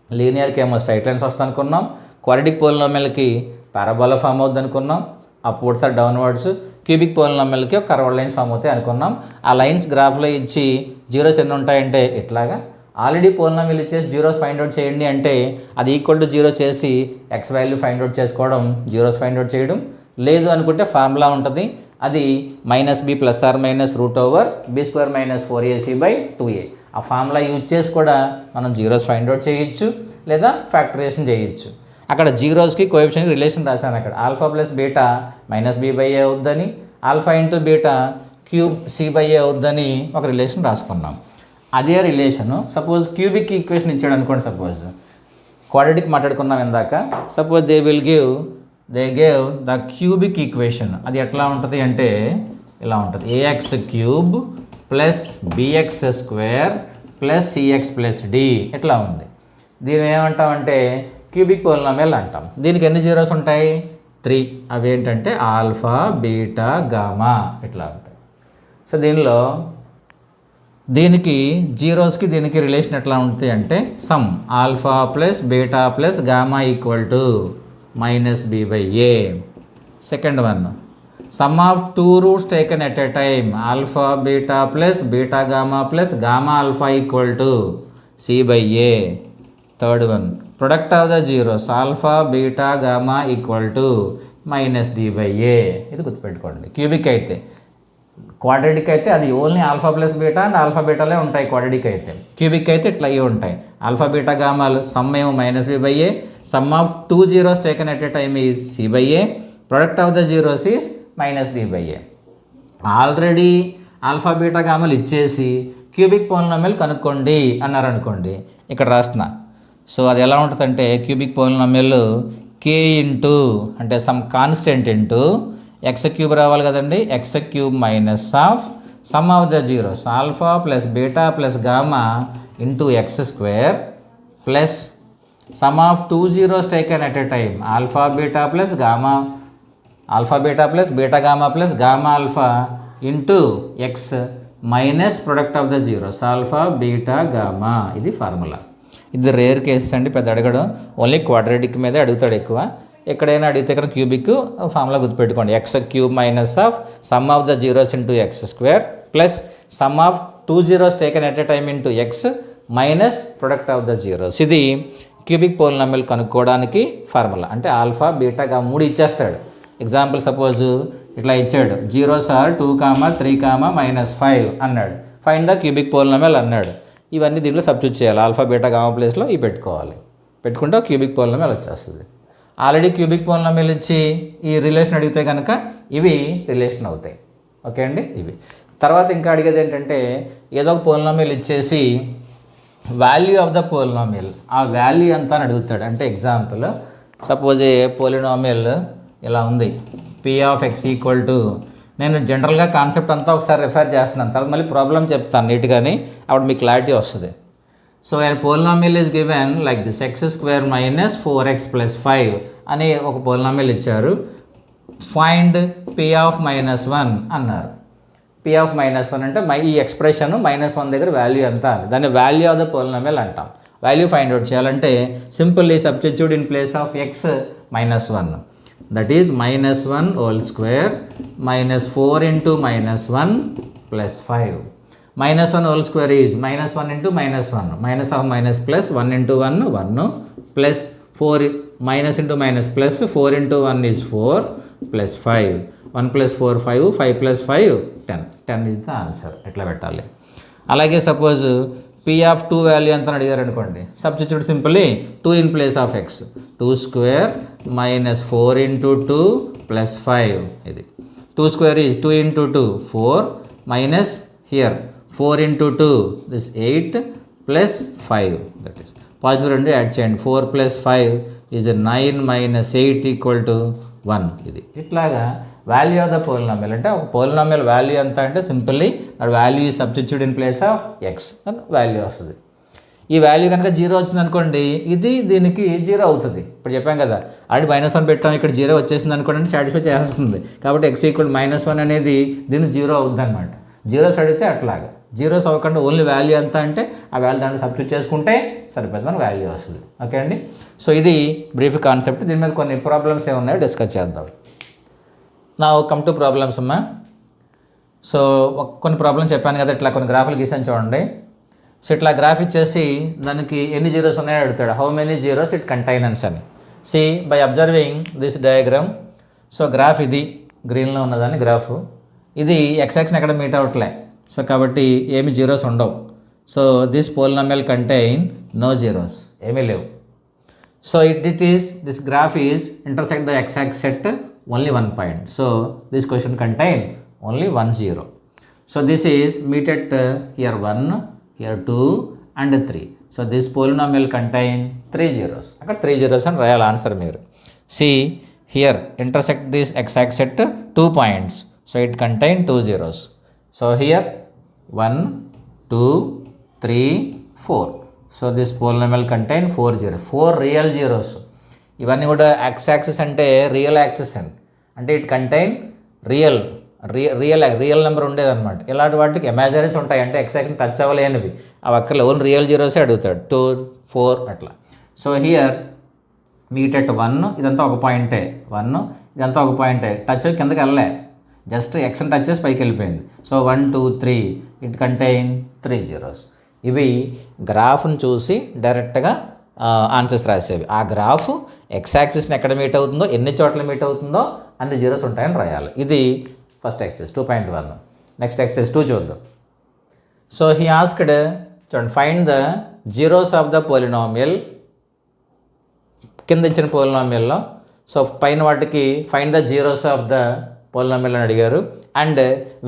లీనియర్కి ఏమో స్ట్రైట్ లైన్స్ వస్తాయి అనుకున్నాం, క్వాడ్రాటిక్ పోలినామియల్కి పారాబోలా ఫామ్ అవుతుంది అనుకున్నాం, అప్వర్డ్స్ ఆర్ డౌన్వర్డ్స్, క్యూబిక్ పోలినామియల్కి ఒక కర్వ్డ్ లైన్స్ ఫామ్ అవుతాయి అనుకున్నాం. ఆ లైన్స్ గ్రాఫ్లో ఇచ్చి జీరోస్ ఎన్ని ఉంటాయంటే ఇట్లాగా ఆల్రెడీ పోలినామియల్ ఇచ్చేసి జీరోస్ ఫైండ్ అవుట్ చేయండి అంటే అది ఈక్వల్ టు 0 చేసి ఎక్స్ వాల్యూ ఫైండ్ అవుట్ చేసుకోవడం, జీరోస్ ఫైండ్ అవుట్ చేయడం. లేదు అనుకుంటే ఫార్ములా ఉంటుంది, అది -b ± √b² - 4ac/2a. ఆ ఫార్ములా యూజ్ చేసి కూడా మనం జీరోస్ ఫైండ్ అవుట్ చేయొచ్చు, లేదా ఫ్యాక్టరైజేషన్ చేయొచ్చు. అక్కడ జీరోస్కి కోఎఫిషియంట్ రిలేషన్ రాశాను. అక్కడ ఆల్ఫా ప్లస్ బీటా -b/a అవుద్దని, alpha into beta cube c/a అవుద్దని ఒక రిలేషన్ రాసుకున్నాం. అదే రిలేషను సపోజ్ క్యూబిక్ ఈక్వేషన్ ఇచ్చాడు అనుకోండి, సపోజ్ క్వాడ్రాటిక్ మాట్లాడుకున్నాం ఇందాక. Suppose they gave the cubic equation. అది ఎట్లా ఉంటుంది అంటే ఇలా ఉంటుంది, ax³ + bx² + cx + d ఇట్లా ఉంది. దీని ఏమంటామంటే క్యూబిక్ పోలినామియల్ అంటాం. దీనికి ఎన్ని జీరోస్ ఉంటాయి? 3. అవి ఏంటంటే ఆల్ఫా, బీటా, గామా ఇట్లా ఉంటాయి. సో దీనిలో దీనికి జీరోస్కి దీనికి రిలేషన్ ఎట్లా ఉంటుంది అంటే sum alpha plus beta plus gamma equal to -b/a. Second one sum of 2 roots taken at a time alpha beta plus beta gamma plus gamma alpha equal to c/a. Third one product of the zeros alpha beta gamma equal to -d/a. ఇది గుర్తుపెట్టుకోండి. Cubic అయితే, quadratic అయితే అది only alpha plus beta and alpha బీటాలే ఉంటాయి quadratic అయితే. Cubic అయితే ఇట్లా ఇవి ఉంటాయి ఆల్ఫా బీటా గామాలు. సమ్ ఏమో -b/a. Sum of 2 zeros taken at a time is c/a. Product of the zeros is -d/a. Already alpha beta గామాలు ఇచ్చేసి క్యూబిక్ పోలినామియల్ కనుక్కోండి అన్నారు అనుకోండి, ఇక్కడ రాస్తున్నా. సో అది ఎలా ఉంటుందంటే క్యూబిక్ పోలినామియల్ k ఇంటూ అంటే సమ్ కాన్స్టెంట్ ఇంటూ x³ రావాలి కదండి, x³ minus of some of the zeros alpha plus beta plus gamma into x² plus sum of 2 zeros taken at a time alpha beta plus gamma alpha beta plus beta gamma plus gamma alpha into x minus product of the zeros alpha beta gamma. ఇది formula. ఇది rare cases అండి, పెద్ద అడగడం. Only quadratic మీదే అడుగుతాడు ఎక్కువ. ఎక్కడైనా అడిగితే ఇక్కడ క్యూబిక్ ఫార్ములా గుర్తుపెట్టుకోండి. x³ minus of some of the zeros into x² plus sum of 2 zeros taken at a time into x minus product of the zeros. ఇది క్యూబిక్ పోలినామియల్ కనుక్కోవడానికి ఫార్ములా. అంటే ఆల్ఫా బీటా గా 3 ఇచ్చేస్తాడు. Example suppose ఇట్లా ఇచ్చాడు, zeros are 2, 3, -5 అన్నాడు. Find the cubic polynomial అన్నాడు. ఇవన్నీ దీంట్లో సబ్స్టిట్యూట్ చేయాలి. ఆల్ఫా బీటా గామా ప్లేస్లో ఇవి పెట్టుకోవాలి. పెట్టుకుంటే క్యూబిక్ పోలినామియల్ వచ్చేస్తుంది. ఆల్రెడీ క్యూబిక్ పోలినామియల్ ఇచ్చి ఈ రిలేషన్ అడిగితే కనుక ఇవి రిలేషన్ అవుతాయి. ఓకే అండి. ఇవి తర్వాత ఇంకా అడిగేది ఏంటంటే ఏదో ఒక పోలినామియల్ ఇచ్చేసి వాల్యూ ఆఫ్ ద పోలినామియల్, ఆ వాల్యూ ఎంత అని అడుగుతాడు. అంటే ఎగ్జాంపుల్ సపోజ్ ఏ పోలినామియల్ ఇలా ఉంది, p(x) ఈక్వల్ టు, నేను జనరల్గా కాన్సెప్ట్ అంతా ఒకసారి రిఫర్ చేస్తున్నాను, తర్వాత మళ్ళీ ప్రాబ్లం చెప్తాను నీట్గాని, అప్పుడు మీకు క్లారిటీ వస్తుంది. So polynomial is given like this x² minus 4x plus 5 అని ఒక పోలినామియల్ ఇచ్చారు. ఫైండ్ p(-1) అన్నారు. p(-1) అంటే ఈ ఎక్స్ప్రెషన్ -1 దగ్గర వాల్యూ ఎంత అని, దాన్ని వాల్యూ ఆఫ్ ద పోలినామియల్ అంటాం. వాల్యూ ఫైండ్ అవుట్ చేయాలంటే simply substitute in place of x -1. That is -1 whole square -4 into -1 plus 5. -1 whole square is -1 into -1, minus of minus plus 1 into 1 1 plus 4 minus into minus plus 4 into 1 is 4 plus 5 1 plus 4 5 5 plus 5 10 is the answer. ఎట్లా పెట్టాలి. అలాగే suppose p(2) value ఎంత అని అడిగారు అనుకోండి, substitute simply 2 in place of x, 2² minus 4 into 2 plus 5. ఇది 2² is 2 into 2 4 minus here 4 into 2 this 8 plus 5. That is positive 2 add చేయండి. 4 plus 5 is 9 minus 8 equal to 1. ఇది ఇట్లాగా వాల్యూ ఆఫ్ ద పోలినామియల్. అంటే ఒక పోలినామియల్ వాల్యూ ఎంత అంటే simply that value ఈ substitute in place of x అని వాల్యూ వస్తుంది. ఈ వాల్యూ కనుక 0 వచ్చింది అనుకోండి, ఇది దీనికి 0 అవుతుంది. ఇప్పుడు చెప్పాం కదా, ఆల్రెడీ -1 పెట్టాం, ఇక్కడ 0 వచ్చేసింది అనుకోండి, సాటిస్ఫై చేస్తుంది. కాబట్టి x ఈక్వల్ -1 అనేది దీనికి 0 అవుతుంది అనమాట. జీరోస్ అడిగితే అట్లాగా జీరోస్ అవ్వకుండా ఓన్లీ వాల్యూ ఎంత అంటే ఆ వాల్యూ దాన్ని సబ్స్టిట్యూట్ చేసుకుంటే సరిపోతుంది, మన వాల్యూ వస్తుంది. ఓకే అండి. సో ఇది బ్రీఫ్ కాన్సెప్ట్. దీని మీద కొన్ని ప్రాబ్లమ్స్ ఏమున్నాయో డిస్కస్ చేద్దాం. నా కమ్ టు ప్రాబ్లమ్స్ అమ్మా. సో కొన్ని ప్రాబ్లమ్స్ చెప్పాను కదా, ఇట్లా కొన్ని గ్రాఫ్లు గీసాను చూడండి. సో ఇట్లా గ్రాఫ్ ఇచ్చేసి దానికి ఎన్ని జీరోస్ ఉన్నాయో అడుగుతాడు. How many zeros it contains అని. See by observing this diagram. So graph ఇది గ్రీన్లో ఉన్నదాన్ని గ్రాఫ్. ఇది x-axis ఎక్కడ మీట్ అవట్లే, సో కాబట్టి ఏమి జీరోస్ ఉండవు. So this polynomial contain no zeros, ఏమీ లేవు. So it is this graph is intersect the x-axis at only 1 point. So this question contain only 1 0. So this is meet at here 1, here 2 and 3. So this polynomial contain 3 zeros. అక్కడ 3 zeros అని రాయాలి answer మీరు. See here intersect this x-axis at 2 points. So it contain 2 zeros. So here 1, 2, 3, 4. So this polynomial contain 4 zeros, 4 real zeros. ఇవన్నీ కూడా X axis అంటే real axis అండి, అంటే it contain real number ఉండేదన్నమాట. ఇలాంటి వాటికి ఇమాజినరీస్ ఉంటాయి, అంటే ఎక్స్ యాక్సిస్ టచ్ అవ్వలేనివి, అవి అక్కడ ఓన్ రియల్ జీరోసే అడుగుతాడు, 2, 4 అట్లా. సో హియర్ మీట్ ఎట్ 1, ఇదంతా ఒక పాయింటే, 1 ఇదంతా ఒక పాయింటే, టచ్ కిందకి వెళ్ళలే, జస్ట్ ఎక్స్ని టచ్ చేసి పైకి వెళ్ళిపోయింది. So 1, 2, 3 it contain 3 zeros. ఇవి గ్రాఫ్ని చూసి డైరెక్ట్గా ఆన్సర్స్ రాసేవి. ఆ గ్రాఫ్ ఎక్స్ యాక్సిస్ని ఎక్కడ మీట్ అవుతుందో, ఎన్ని చోట్ల మీట్ అవుతుందో అన్ని జీరోస్ ఉంటాయని రాయాలి. ఇది ఫస్ట్ ఎక్సైజ్ 2.1. నెక్స్ట్ ఎక్సైజ్ 2 చూద్దాం. సో హీ ఆస్క్డ్, చూడండి, find the zeros of the polynomial. కింద ఇచ్చిన పోలినామియల్లో సో పైన వాటికి find the zeros of the polynomial అని అడిగారు. And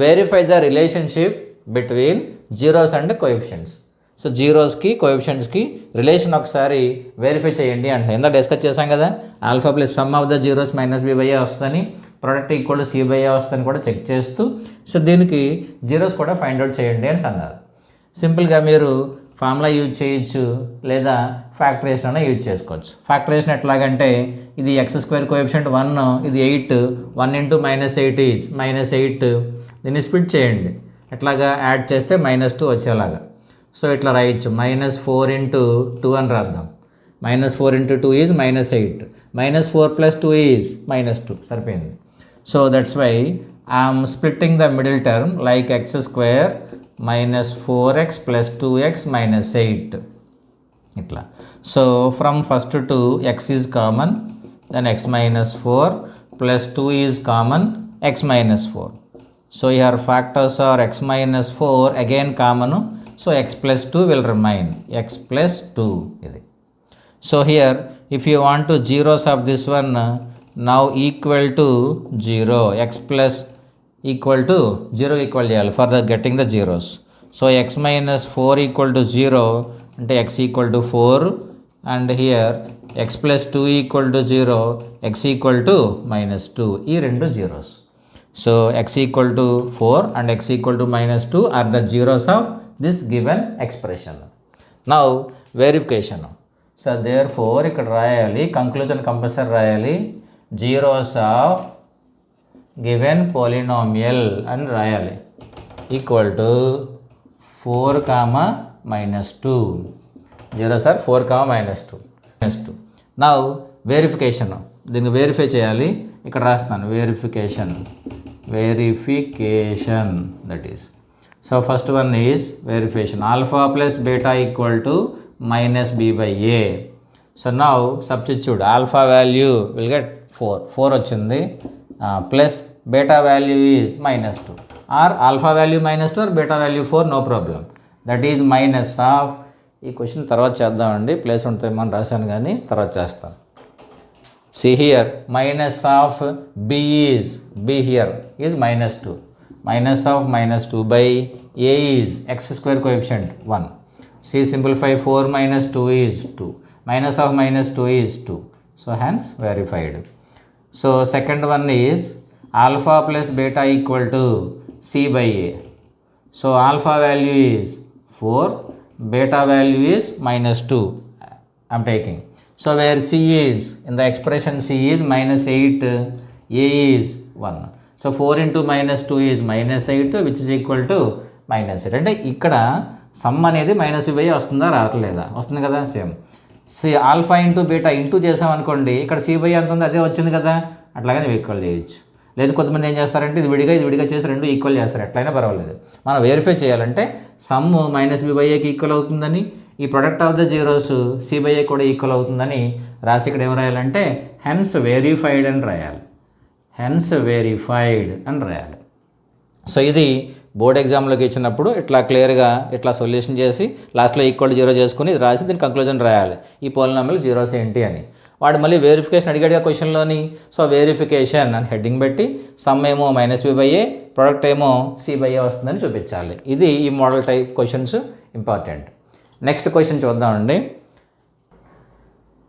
verify the relationship between zeros and coefficients. So జీరోస్కి కోఎఫిషియెంట్స్కి రిలేషన్ ఒకసారి వెరిఫై చేయండి అంటే ఎంత డిస్కస్ చేశాం కదా, alpha plus sum of the zeros minus b by a వస్తుందని, product equal to C by a వస్తుందని కూడా చెక్ చేస్తూ, సో దీనికి జీరోస్ కూడా ఫైండ్ అవుట్ చేయండి అని అన్నారు. సింపుల్గా మీరు ఫార్ములా యూజ్ చేయొచ్చు, లేదా ఫ్యాక్టరేషన్ అనే యూజ్ చేసుకోవచ్చు. ఫ్యాక్టరేషన్ ఎట్లాగంటే, ఇది x² కోఎఫిషియంట్ 1, ఇది 8, 1 ఇంటూ -8 ఈజ్ -8. దీన్ని స్ప్లిట్ చేయండి, ఎట్లాగా యాడ్ చేస్తే -2 వచ్చేలాగా. సో ఇట్లా రాయొచ్చు, -4 ఇంటూ 2 అని రాద్దాం. -4 ఇంటూ 2 ఈజ్ -8, -4 ప్లస్ 2 ఈజ్ -2, సరిపోయింది. So that's why I'm splitting the middle term like x² -4x plus 2x minus 8 ఇట్లా. So from first two x is common, then x minus 4 plus 2 is common, x minus 4. So here factors are x minus 4 again common, so x plus 2 will remain, x plus 2 ఇది. So here if you want to zeros of this one, now equal to 0, x plus equal to 0 equal చేయాలి for the getting the zeros. So x minus 4 equal to 0 అంటే x equal to 4, and here x plus 2 equal to 0, x equal to -2. ఈ రెండు zeros. So x equal to 4 and x equal to -2 are the zeros of this given expression. Now verification. So therefore ఇక్కడ రాయాలి, conclusion compulsory రాయాలి, zeros of given polynomial అని రాయాలి, equal to 4, -2. Zeros are 4, -2. Now verification, దీన్ని verify చేయాలి, ఇక్కడ రాస్తాను verification that is. So first one is verification, alpha plus beta equal to -b/a. So now substitute, alpha value will get 4 వచ్చింది, plus beta value is -2, or alpha value -2 or beta value 4, no problem. That is minus of, ఈ question తర్వాత చేద్దామండి, place ఉంటుంది మనం రాశాను కానీ తర్వాత చేస్తాం. See here minus of b here is -2, minus of -2 by a is x² coefficient 1. C simplify, 4 minus 2 is 2, minus of -2 is 2, so hence verified. So second one is alpha plus beta equal to c/a. So alpha value is 4, beta value is -2 I am taking. So where c is, in the expression c is -8, a is 1. So 4 into -2 is -8, which is equal to -8. అంటే ఇక్కడ some అనేది -b/a వస్తుందా రావట్లేదా, వస్తుంది కదా, same. See alpha into beta into చేసామనుకోండి, ఇక్కడ c/a ఎంత ఉంది అదే వచ్చింది కదా, అట్లాగే నువ్వు ఈక్వల్ చేయొచ్చు. లేదు కొంతమంది ఏం చేస్తారంటే ఇది విడిగా చేసి రెండు ఈక్వల్ చేస్తారు, ఎట్లయినా పర్వాలేదు. మనం వెరిఫై చేయాలంటే సమ్ -b/aకి ఈక్వల్ అవుతుందని, ఈ product of the zeros c/a కూడా ఈక్వల్ అవుతుందని రాసి ఇక్కడ ఏం రాయాలంటే హెన్స్ వెరిఫైడ్ అని రాయాలి, సో ఇది బోర్డ్ ఎగ్జామ్లోకి ఇచ్చినప్పుడు ఇట్లా క్లియర్గా ఇట్లా సొల్యూషన్ చేసి లాస్ట్లో ఈక్వల్ 0 చేసుకుని ఇది రాసి దీని కంక్లూజన్ రాయాలి, ఈ పోలినామియల్ జీరోస్ ఏంటి అని. వాడు మళ్ళీ వెరిఫికేషన్ అడిగాడుగా క్వశ్చన్లోని, సో వెరిఫికేషన్ అని హెడ్డింగ్ పెట్టి సమ్ ఏమో -b/a, ప్రొడక్ట్ ఏమో c/a వస్తుందని చూపించాలి. ఇది ఈ model type questions important. Next question చూద్దామండి.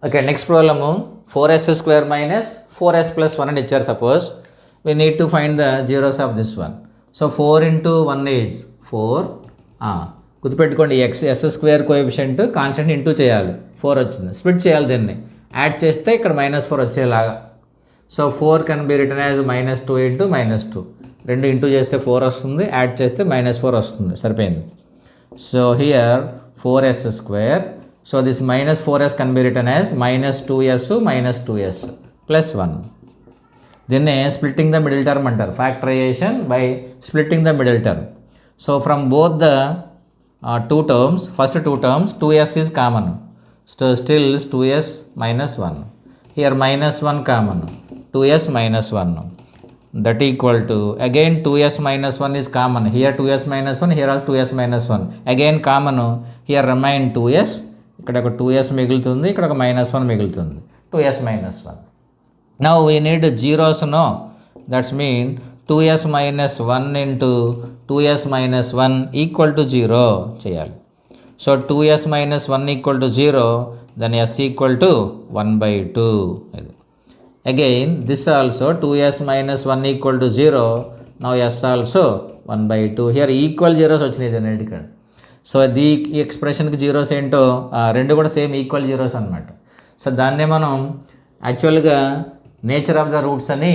Okay, next problem 4s² - 4s + 1 అని ఇచ్చారు. Suppose we need to find the zeros of this one. So 4 into 1 is 4, గుర్తుపెట్టుకోండి s square coefficient constant into చేయాలి, 4 వచ్చింది. స్ప్లిట్ చేయాలి, దీన్ని యాడ్ చేస్తే ఇక్కడ -4 వచ్చేలాగా. So 4 can be written as -2 into -2. 2 into చేస్తే 4 వస్తుంది, యాడ్ చేస్తే -4 వస్తుంది, సరిపోయింది. So here 4s square. So this -4s can be written as -2s plus 1. దీన్నే స్ప్లిట్టింగ్ ద మిడిల్ టర్మ్ అంటారు, factorisation by splitting the middle term. So from both the first two terms 2s is common, so still 2s minus 1. Here -1 common, 2s minus 1, that equal to again 2s minus 1 is common, here 2s minus 1, here also 2s minus 1, again common, here remain 2s, ఇక్కడ ఒక 2s మిగులుతుంది, ఇక్కడ ఒక -1 మిగులుతుంది, 2s minus 1. Now we need zeros, no, that's mean 2s minus 1 into 2s minus 1 equal to 0 చేయాలి. So 2s minus 1 equal to 0, then s equal to 1/2. Again this also 2s minus 1 equal to 0, now s also 1/2. Here equal zeros వచ్చినాయి దీని ఇక్కడ. So ఈ ఎక్స్ప్రెషన్కి zeros ఏంటో రెండు కూడా same equal zeros అనమాట. So దాన్నే మనం యాక్చువల్గా నేచర్ ఆఫ్ ద రూట్స్ అని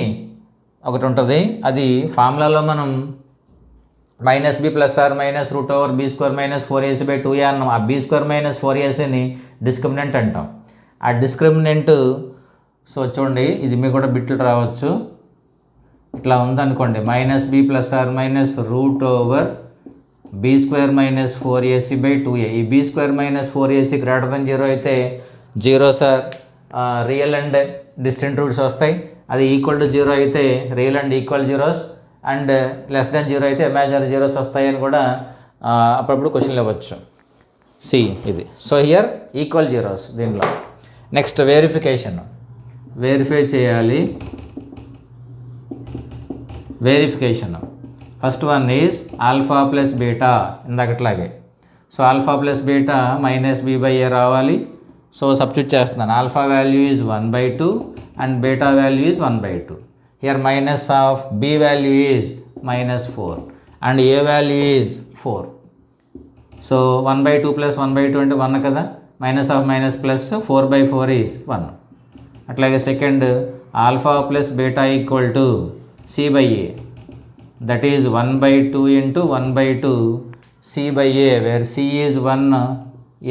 ఒకటి ఉంటుంది, అది ఫార్ములాలో మనం -b + r - √b² - 4ac/2a అన్నాం. ఆ b² - 4ac డిస్క్రిమినెంట్ అంటాం. ఆ డిస్క్రిమినెంట్ సో చూడండి, ఇది మీకు కూడా బిట్లు రావచ్చు, ఇట్లా ఉందనుకోండి, -b + r - √b² - 4ac/2a. ఈ b² - 4ac > 0 అయితే zeros are real and distinct roots వస్తాయి. అది ఈక్వల్ టు 0 అయితే real and equal zeros, and less than 0 అయితే ఇమాజినరీ జీరోస్ వస్తాయని కూడా అప్పుడప్పుడు క్వశ్చన్లు ఇవ్వచ్చు. సి ఇది. సో హియర్ ఈక్వల్ జీరోస్ దీనిలో. నెక్స్ట్ వెరిఫికేషన్, వెరిఫై చేయాలి. Verification first one is alpha plus beta, ఇందాకట్లాగే. So alpha plus beta -b/a రావాలి. సో సబ్స్టిట్యూట్ చేస్తున్నాను. Alpha value is 1/2 and beta value is 1/2. Here minus of b value is -4 and a value is 4. So 1/2 plus 1/2 అంటే 1 కదా, minus of minus plus 4/4 is 1. అట్లాగే second alpha plus beta equal to c/a, that is 1/2 into 1/2 c/a, where c is 1,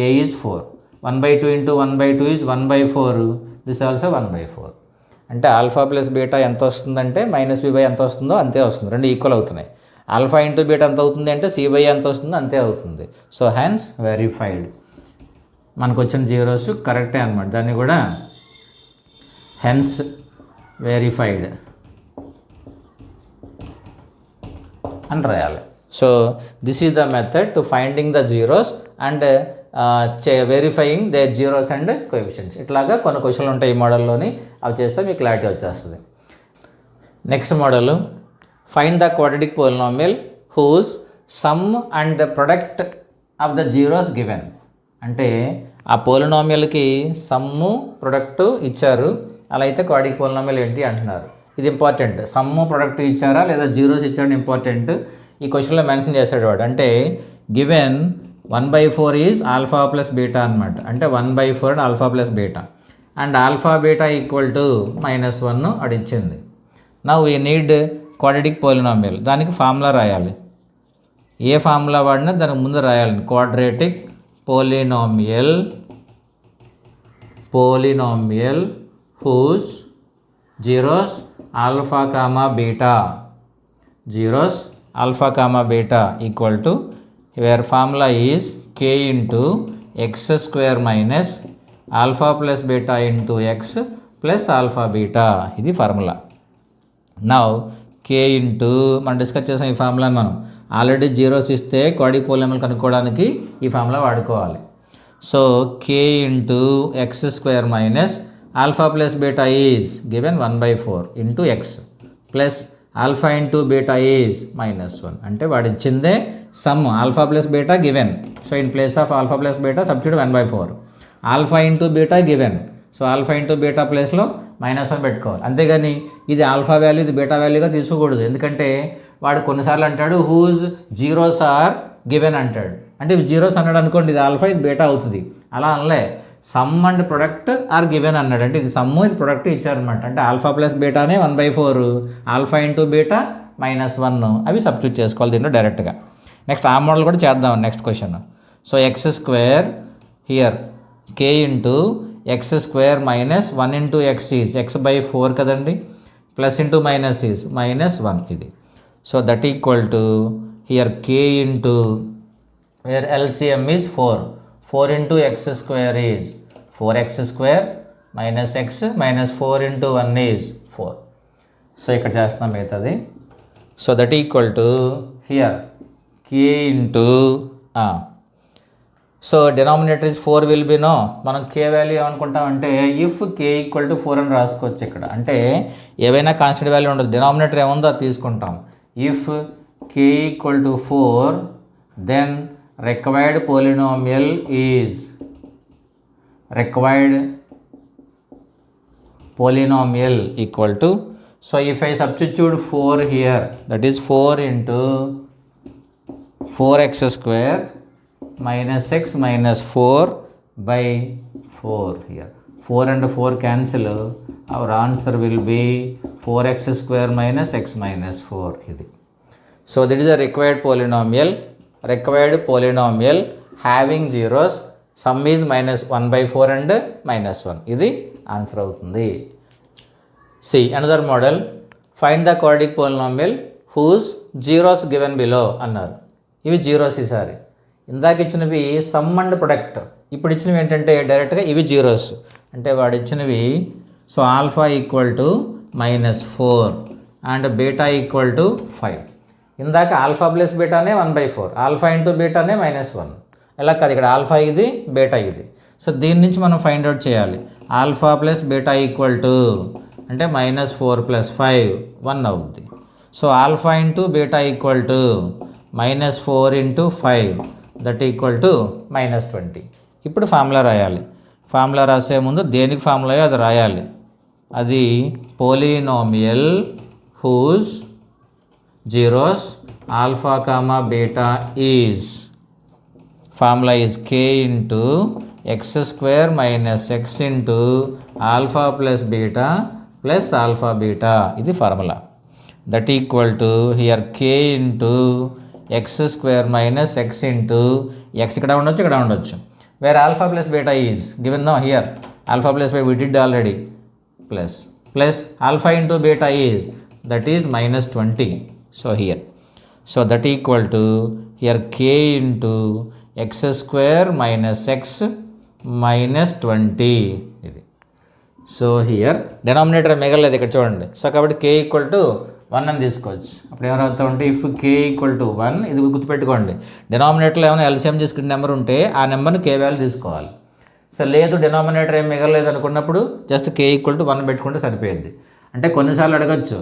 a is 4. 1/2 into 1/2 is 1/4, this also 1/4. అంటే alpha plus beta ఎంత వస్తుందంటే -b/, ఎంత వస్తుందో అంతే వస్తుంది, రెండు ఈక్వల్ అవుతున్నాయి. ఆల్ఫా ఇంటూ బీటా ఎంత అవుతుంది అంటే c/a ఎంత వస్తుందో అంతే అవుతుంది. So hence verified. మనకు వచ్చిన జీరోస్ కరెక్టే అనమాట, దాన్ని కూడా హెన్స్ వెరిఫైడ్ అని రాయాలి. So this is the method to finding the zeros and verifying their zeros and coefficients. ఇట్లాగా కొన్ని క్వశ్చన్లు ఉంటాయి ఈ మోడల్లోని, అవి చేస్తే మీకు క్లారిటీ వచ్చేస్తుంది. Next model, find the quadratic polynomial whose sum and the product of the zeros given. అంటే ఆ పోలినామియల్కి సమ్ము ప్రొడక్ట్ ఇచ్చారు, అలా అయితే క్వాడ్రాటిక్ పోలినామియల్ ఏంటి అంటున్నారు. ఇది ఇంపార్టెంట్. సమ్ము ప్రొడక్ట్ ఇచ్చారా లేదా జీరోస్ ఇచ్చారని ఇంపార్టెంట్. ఈ క్వశ్చన్లో మెన్షన్ చేశాడు వాడు. అంటే given 1/4 is alpha plus beta అనమాట. అంటే 1/4 alpha plus beta and alpha beta equal to -1 అడిచ్చింది. Now we need quadratic polynomial. దానికి ఫార్ములా రాయాలి. ఏ ఫార్ములా వాడినా దానికి ముందు రాయాలి. Quadratic polynomial whose zeros alpha comma beta, zeros alpha comma beta equal to, where formula is k into x² minus alpha plus beta into x plus alpha beta. ఇది formula. Now k into మనం discuss చేసాం ఈ formula. మనం already zeros ఇస్తే quadratic polynomial కనుక్కోవడానికి ఈ formula వాడుకోవాలి. So k into x² minus alpha plus beta is given 1/4 into x plus alpha into beta is -1. అంటే వాడు ఇచ్చిందే some alpha plus beta given. So in place of alpha plus beta substitute 1/4. Alpha into beta given. So alpha into beta ప్లేస్లో -1 పెట్టుకోవాలి. అంతేగాని ఇది alpha value ఇది beta వాల్యూగా తీసుకోకూడదు. ఎందుకంటే వాడు కొన్నిసార్లు అంటాడు హూజ్ జీరోస్ ఆర్ గివెన్ అంటాడు. అంటే ఇవి జీరోస్ అన్నాడు అనుకోండి, ఇది ఆల్ఫా ఇది బీటా అవుతుంది. అలా అనలే, sum and product are given అన్నాడు. అంటే ఇది సమ్ము ఇది ప్రొడక్ట్ ఇచ్చారనమాట. అంటే ఆల్ఫా ప్లస్ బీటానే 1/4, ఆల్ఫా ఇంటూ బీటా -1 అవి సబ్స్టిట్యూట్ చేసుకోవాలి దీంట్లో డైరెక్ట్గా. నెక్స్ట్ ఆ మోడల్ కూడా చేద్దాం next question. So x square here k into x square minus 1 into x is x/4 కదండి, ప్లస్ ఇంటూ మైనస్ ఈజ్ -1 ఇది. So that equal to here k into where LCM is 4 into x square is 4x² minus x minus 4 into 1 is 4. సో ఇక్కడ చేస్తున్నాం మిగతాది. So that equal to here k into so denominator is 4 will be no. మనం కే value ఏమనుకుంటామంటే if k equal to 4 అని రాసుకోవచ్చు ఇక్కడ. అంటే ఏవైనా కాన్స్టెంట్ వాల్యూ ఉండదు, డినామినేటర్ ఏముందో అది తీసుకుంటాం. If k equal to 4 then required polynomial is equal to, so if I substitute 4 here, that is 4 into 4x² minus x minus 4/4 here. 4 and 4 cancel, our answer will be 4x² minus x minus 4 ఇది. So that is a required polynomial having zeros, sum is -1/4 and -1. ఇది answer అవుతుంది. See another model, find the quadratic polynomial whose zeros given below అన్నారు. ఇవి zeros ఈసారి. ఇందాక ఇచ్చినవి some and product, ఇప్పుడు ఇచ్చినవి ఏంటంటే డైరెక్ట్గా ఇవి జీరోస్. అంటే వాడు ఇచ్చినవి so alpha equal to -4 and beta equal to 5. ఇందాక ఆల్ఫా ప్లస్ బీటానే 1/4, ఆల్ఫా ఇంటూ బీటానే -1. ఎలా కాదు, ఇక్కడ ఆల్ఫా ఇది బీటా ఇది. సో దీని నుంచి మనం ఫైండ్ అవుట్ చేయాలి. Alpha plus beta equal to అంటే -4 + 5 1 అవుద్ది. So alpha into beta equal to -4 into 5 that equal to -20. ఇప్పుడు ఫార్ములా రాయాలి. ఫార్ములా రాసే ముందు దేనికి ఫార్ములా అది రాయాలి. అది polynomial whose zeros alpha comma beta is, formula is k into x² minus x into alpha plus beta plus alpha beta ఇది formula. That equal to here k into x² minus x into x ఇక్కడ ఉండొచ్చు ఇక్కడ ఉండొచ్చు. Where alpha plus beta is given no here alpha plus beta we did already plus alpha into beta is that is -20. So here, so that equal to here k into x² minus x minus 20 ఇది. So here denominator మిగలలేదు ఇక్కడ చూడండి. So కాబట్టి k equal to 1 అని తీసుకోవచ్చు. అప్పుడు ఏమవుతా ఉంటే if k equal to 1 ఇది గుర్తుపెట్టుకోండి. డినామినేటర్లో ఏమైనా LCM తీసుకునే నెంబర్ ఉంటే ఆ నెంబర్ని k వాల్యూ తీసుకోవాలి. సో లేదు డినామినేటర్ ఏం మిగలలేదు అనుకున్నప్పుడు జస్ట్ k ఈక్వల్ టు 1 పెట్టుకుంటే సరిపోయింది. అంటే కొన్నిసార్లు అడగచ్చు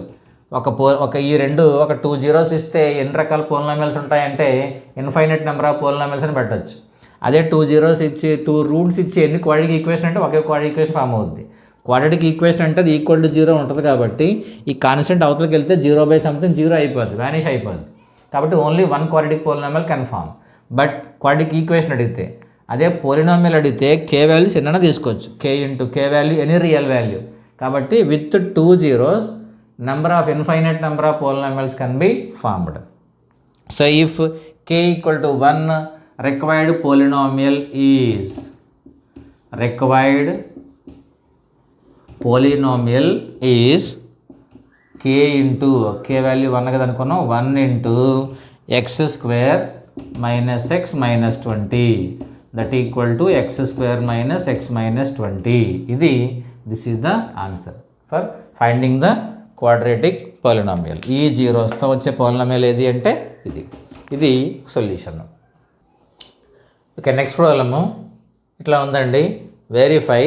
ఈ రెండు ఒక 2 జీరోస్ ఇస్తే ఎన్ని రకాల పోలినామియల్స్ ఉంటాయంటే ఇన్ఫైనైట్ నెంబర్ ఆఫ్ పోలినామియల్స్ అని పెట్టచ్చు. అదే 2 జీరోస్ ఇచ్చి 2 రూట్స్ ఇచ్చి ఎన్ని క్వాడ్రాటిక్ ఈక్వేషన్ అంటే ఒకే క్వాడ్రాటిక్ ఈక్వేషన్ ఫామ్ అవుద్ది. క్వాడ్రాటిక్ ఈక్వేషన్ అంటే అది ఈక్వల్ టు 0 ఉంటుంది కాబట్టి ఈ కాన్స్టెంట్ అవతలకి వెళ్తే 0/something 0 అయిపోద్ది, వ్యానిష్ అయిపోద్ది. కాబట్టి only 1 quadratic polynomial can form. But quadratic equation అడిగితే, అదే పోలినామియల్ అడిగితే k వాల్యూస్ ఎన్నైనా తీసుకోవచ్చు. k into k value any real value. కాబట్టి విత్ 2 జీరోస్ number of infinite number of polynomials can be formed. So if k equal to 1, required polynomial is k into k value 1 కదా అనుకున్నాం 1 into x² minus x minus 20 that equal to x² minus x minus 20 ఇది this is the answer for finding the quadratic polynomial. ఈ జీరోస్తో వచ్చే polynomial ఏది అంటే ఇది solution. Okay, next problem ఇట్లా ఉందండి. Verify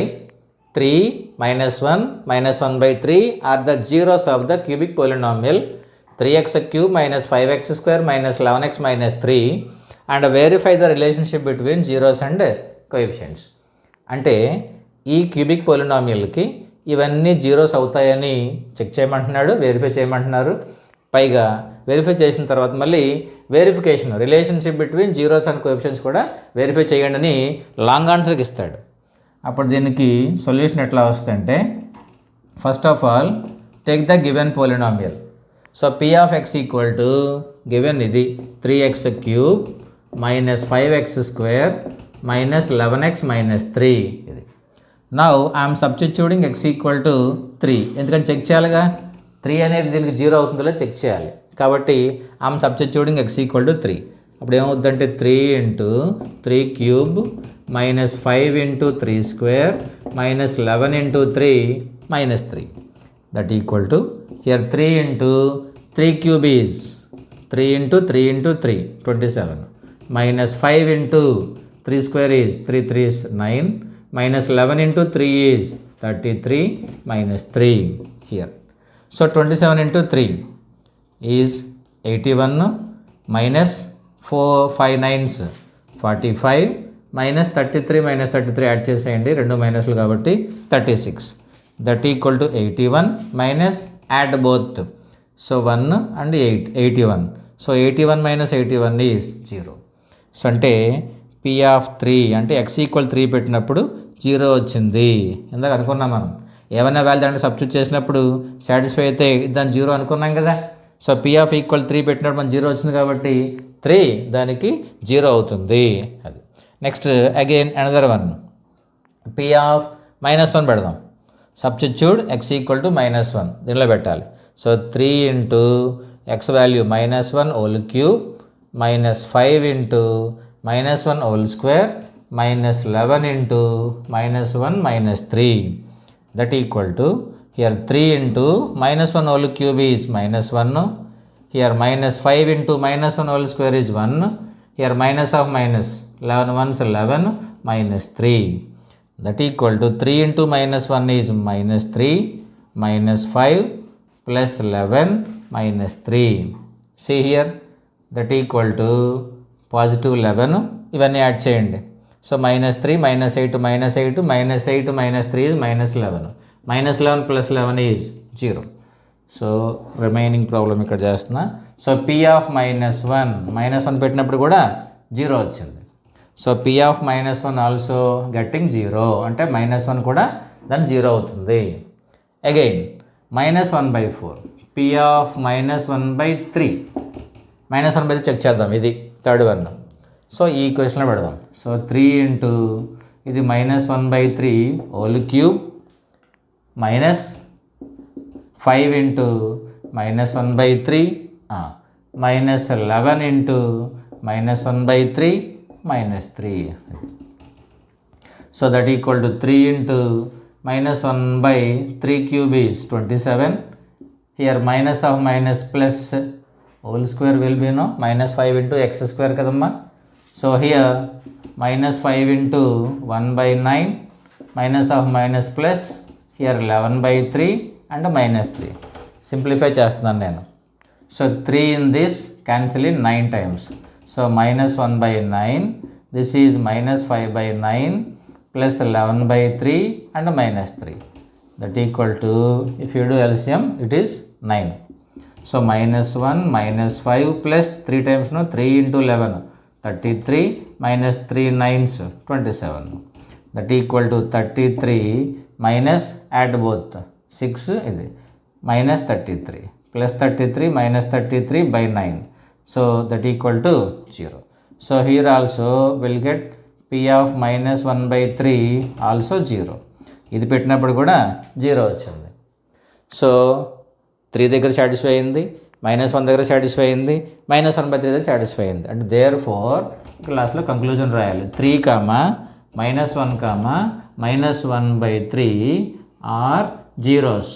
3 -1 -1/3 are the zeros of the cubic polynomial 3x³ - 5x² - 11x - 3 and verify the relationship between zeros and coefficients. అంటే ఈ cubic పోలినామియల్కి ఇవన్నీ జీరోస్ అవుతాయని చెక్ చేయమంటున్నాడు, వెరిఫై చేయమంటున్నారు. పైగా వెరిఫై చేసిన తర్వాత మళ్ళీ verification relationship between zeros and coefficients కూడా వెరిఫై చేయండి అని లాంగ్ ఆన్సర్కి ఇస్తాడు. అప్పుడు దీనికి సొల్యూషన్ ఎట్లా వస్తుందంటే first of all take the given polynomial. So P of X equal to given ఇది 3x³ minus 5x² minus 11x minus 3 ఇది. Now I'm substituting x equal to 3. ఎందుకని చెక్ చేయాలిగా 3 అనేది దీనికి 0 అవుతుందో చెక్ చేయాలి. కాబట్టి I'm substituting x equal to 3. అప్పుడు ఏమవుతుందంటే 3 into 3³ minus 5 into 3² minus 11 into 3 minus 3 that equal to here 3 into 3³ is 3 into 3 into 3 27 minus 5 into 3² is 3 3s 9 minus 11 into 3 is 33 minus 3 here. So 27 into 3 is 81 minus 4 5 9s 45 minus 33 minus 33 add చేసేయండి, రెండు మైనస్లు కాబట్టి 36 that equal to 81 minus add both so 1 and 81. So 81 minus 81 is 0. So అంటే P of 3 అంటే x equal 3 పెట్టినప్పుడు 0 వచ్చింది. ఇందాక అనుకున్నాం మనం ఏమైనా వాల్యూ దాంట్లో సబ్స్టిట్యూట్ చేసినప్పుడు సాటిస్ఫై అయితే దాని 0 అనుకున్నాం కదా. సో P ఆఫ్ ఈక్వల్ 3 పెట్టినప్పుడు మన 0 వచ్చింది కాబట్టి 3 దానికి 0 అవుతుంది. అది next again another one P of -1 పెడదాం. సబ్స్టిట్యూట్ x ఈక్వల్ టు -1 దీనిలో పెట్టాలి. So 3 into x value -1 whole cube minus 5 into -1 whole square minus 11 into -1 minus 3 that equal to here 3 into -1 whole cube is -1, here minus 5 into -1 whole square is 1, here minus of minus 11 ones 11 minus 3 that equal to 3 into -1 is -3 minus 5 plus 11 minus 3. See here that equal to positive 11 ఇవన్నీ add చేయండి. So -3 -8 -8 -8 -3 is -11 -11 plus 11 is 0. So remaining problem ఇక్కడ చేస్తున్నా. So P of -1 పెట్టినప్పుడు కూడా 0 వచ్చింది. So P of -1 also getting 0 అంటే -1 కూడా దాని 0 అవుతుంది. అగైన్ -1/4 P ఆఫ్ -1/3 -1/3 చెక్ చేద్దాం. ఇది థర్డ్ వన్. సో ఈ క్వశ్చన్లో పెడదాం. సో 3 ఇంటూ ఇది -1/3 whole cube minus 5 into -1/3 minus 11 into -1/3 -3. So that equal to 3 into -1/3 cube is 27. Here minus of minus plus whole square will be no -5 into x² కదమ్మా. So here -5 into 1/9 minus of minus plus here 11/3 and -3. Simplify చేస్తున్నాను నేను. So 3 in this cancel in 9 times. So -1/9 this is -5/9 plus 11/3 and -3 that equal to if you do LCM it is 9. So -1 -5 plus 3 times no 3 into 11 33 minus 3 9s 27 that equal to 33 minus add both 6 ఇది minus 33 plus 33 minus 33 by 9 so that equal to 0. So here also we'll get P of -1/3 also 0. ఇది పెట్టినప్పుడు కూడా 0 వచ్చింది. So 3 దగ్గర satisfy అయింది, -1 దగ్గర satisfy అయింది, -1/3 దగ్గర సాటిస్ఫై అయింది. అంటే దేర్ ఫోర్ క్లాస్లో కంక్లూజన్ రాయాలి. 3, -1, -1/3 are zeros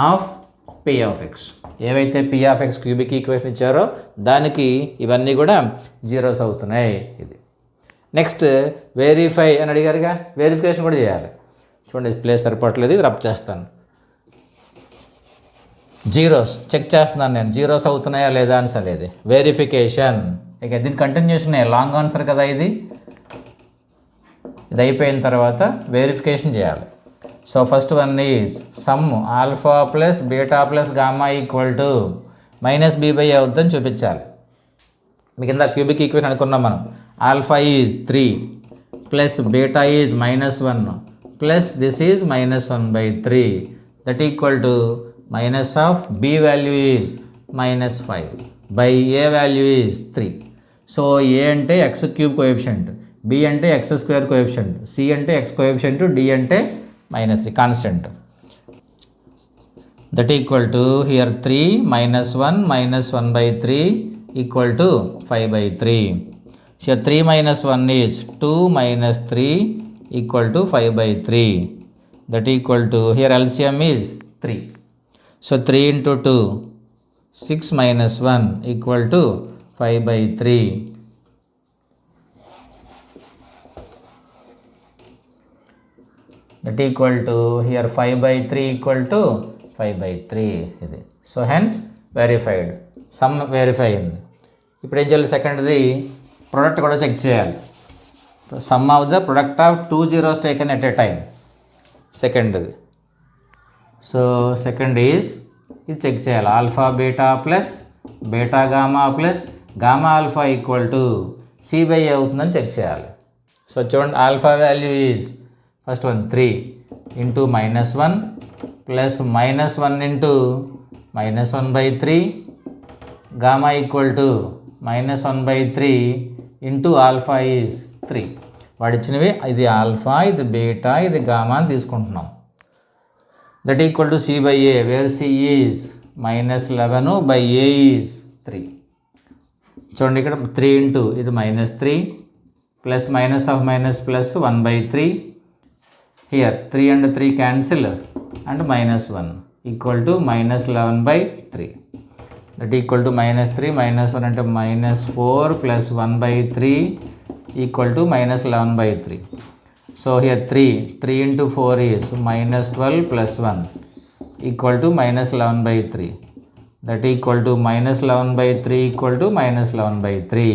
of P of x. ఏవైతే P of x cubic equation ఇచ్చారో దానికి ఇవన్నీ కూడా జీరోస్ అవుతున్నాయి. ఇది నెక్స్ట్ వెరిఫై అని అడిగారుగా, వెరిఫికేషన్ కూడా చేయాలి. చూడండి ప్లేస్ సరిపడలేదు, ఇది రబ్ చేస్తాను. జీరోస్ చెక్ చేస్తున్నాను నేను, జీరోస్ అవుతున్నాయా లేదా అని సరేది వెరిఫికేషన్. ఇక దీని కంటిన్యూషన్ లాంగ్ ఆన్సర్ కదా ఇది. ఇది అయిపోయిన తర్వాత వెరిఫికేషన్ చేయాలి. So first one is sum alpha plus beta plus gamma equal to minus b by ఏ అవుతుందని చూపించాలి. మీ కింద క్యూబిక్ ఈక్వేషన్ అనుకున్నాం మనం. Alpha is 3 plus beta is -1 plus this is -1/3 that equal to minus of b value is -5 by a value is 3. So a అంటే x cube coefficient, b అంటే x square coefficient, c అంటే x coefficient, d అంటే -3 constant. That equal to here 3 -1 -1/3 equal to 5/3. So 3 - 1 is 2 - 3 equal to 5/3. That equal to here LCM is 3. So 3 × 2 6 - 1 equal to 5/3. That equal to here 5/3 equal to 5/3 ఇది. So hence verified, some verify అయింది. ఇప్పుడు ఏం చేయాలి, సెకండ్ది product కూడా check చేయాలి. Some of the product of 2 zeros taken at a time, సెకండ్ది. So second is ఇది చెక్ చేయాలి. Alpha beta plus beta gamma plus gamma alpha equal to C by ఏ అవుతుందని చెక్ చేయాలి. సో చూడండి, alpha value is first one 3 into -1 plus -1 into -1/3 gamma equal to -1/3 into alpha is 3. వాడిచ్చినవి ఇది alpha, ఇది beta, ఇది gamma అని తీసుకుంటున్నాం. That equal to C by A, where C is -11 by A is 3. చూడండి ఇక్కడ 3 ఇంటూ ఇది -3 plus minus of minus plus 1/3. Here 3 and 3 cancel and -1 equal to -11/3. That equal to -3 -1 అంటే -4 plus 1/3 equal to -11/3. So here 3 into 4 is -12 plus 1 equal to -11/3. That equal to -11/3 equal to -11/3.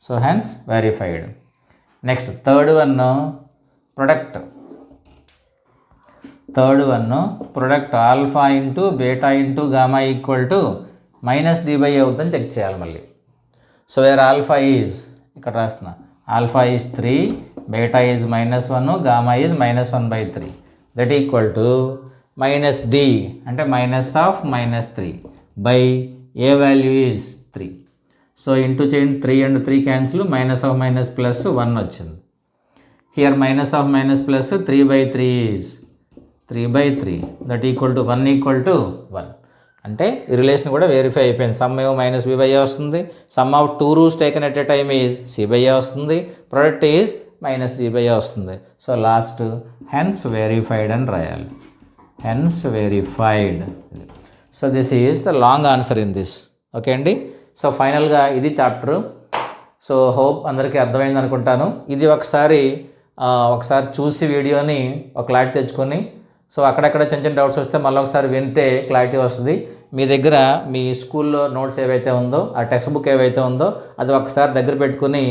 So hence verified. Next third one product alpha into beta into gamma equal to -d/a అవుతుందని check చేయాలి మళ్ళీ. So where alpha is ఇక్కడ రాస్తున్నా, alpha is 3, beta is -1, gamma is -1/3. That equal to -d అంటే -3 by a value is 3. So into చేయండి, 3 and 3 cancel, minus of minus plus 1 వచ్చింది. Here minus of minus plus 3/3 is 3/3. That equal to 1 equal to 1. అంటే ఈ relation కూడా verify అయిపోయింది. Some ఏమో -b/a వస్తుంది, some of 2 roots taken at a time is c/a వస్తుంది, product is -d/a వస్తుంది. So last hence verified అని రాయాలి, hence verified. So this is the long answer in this. Okay అండి. So ఫైనల్గా ఇది చాప్టరు. సో హోప్ అందరికీ అర్థమైంది అనుకుంటాను. ఇది ఒకసారి చూసి వీడియోని ఒక క్లారిటీ తెచ్చుకొని, సో అక్కడక్కడ చిన్న చిన్న డౌట్స్ వస్తే మళ్ళీ ఒకసారి వింటే క్లారిటీ వస్తుంది. మీ దగ్గర మీ స్కూల్లో నోట్స్ ఏవైతే ఉందో, ఆ టెక్స్ట్ బుక్ ఏవైతే ఉందో అది ఒకసారి దగ్గర పెట్టుకుని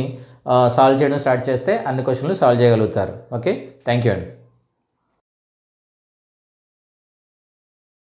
సాల్వ్ చేయడం స్టార్ట్ చేస్తే అన్ని క్వశ్చన్లు సాల్వ్ చేయగలుగుతారు. ఓకే, థ్యాంక్ యూ అండి.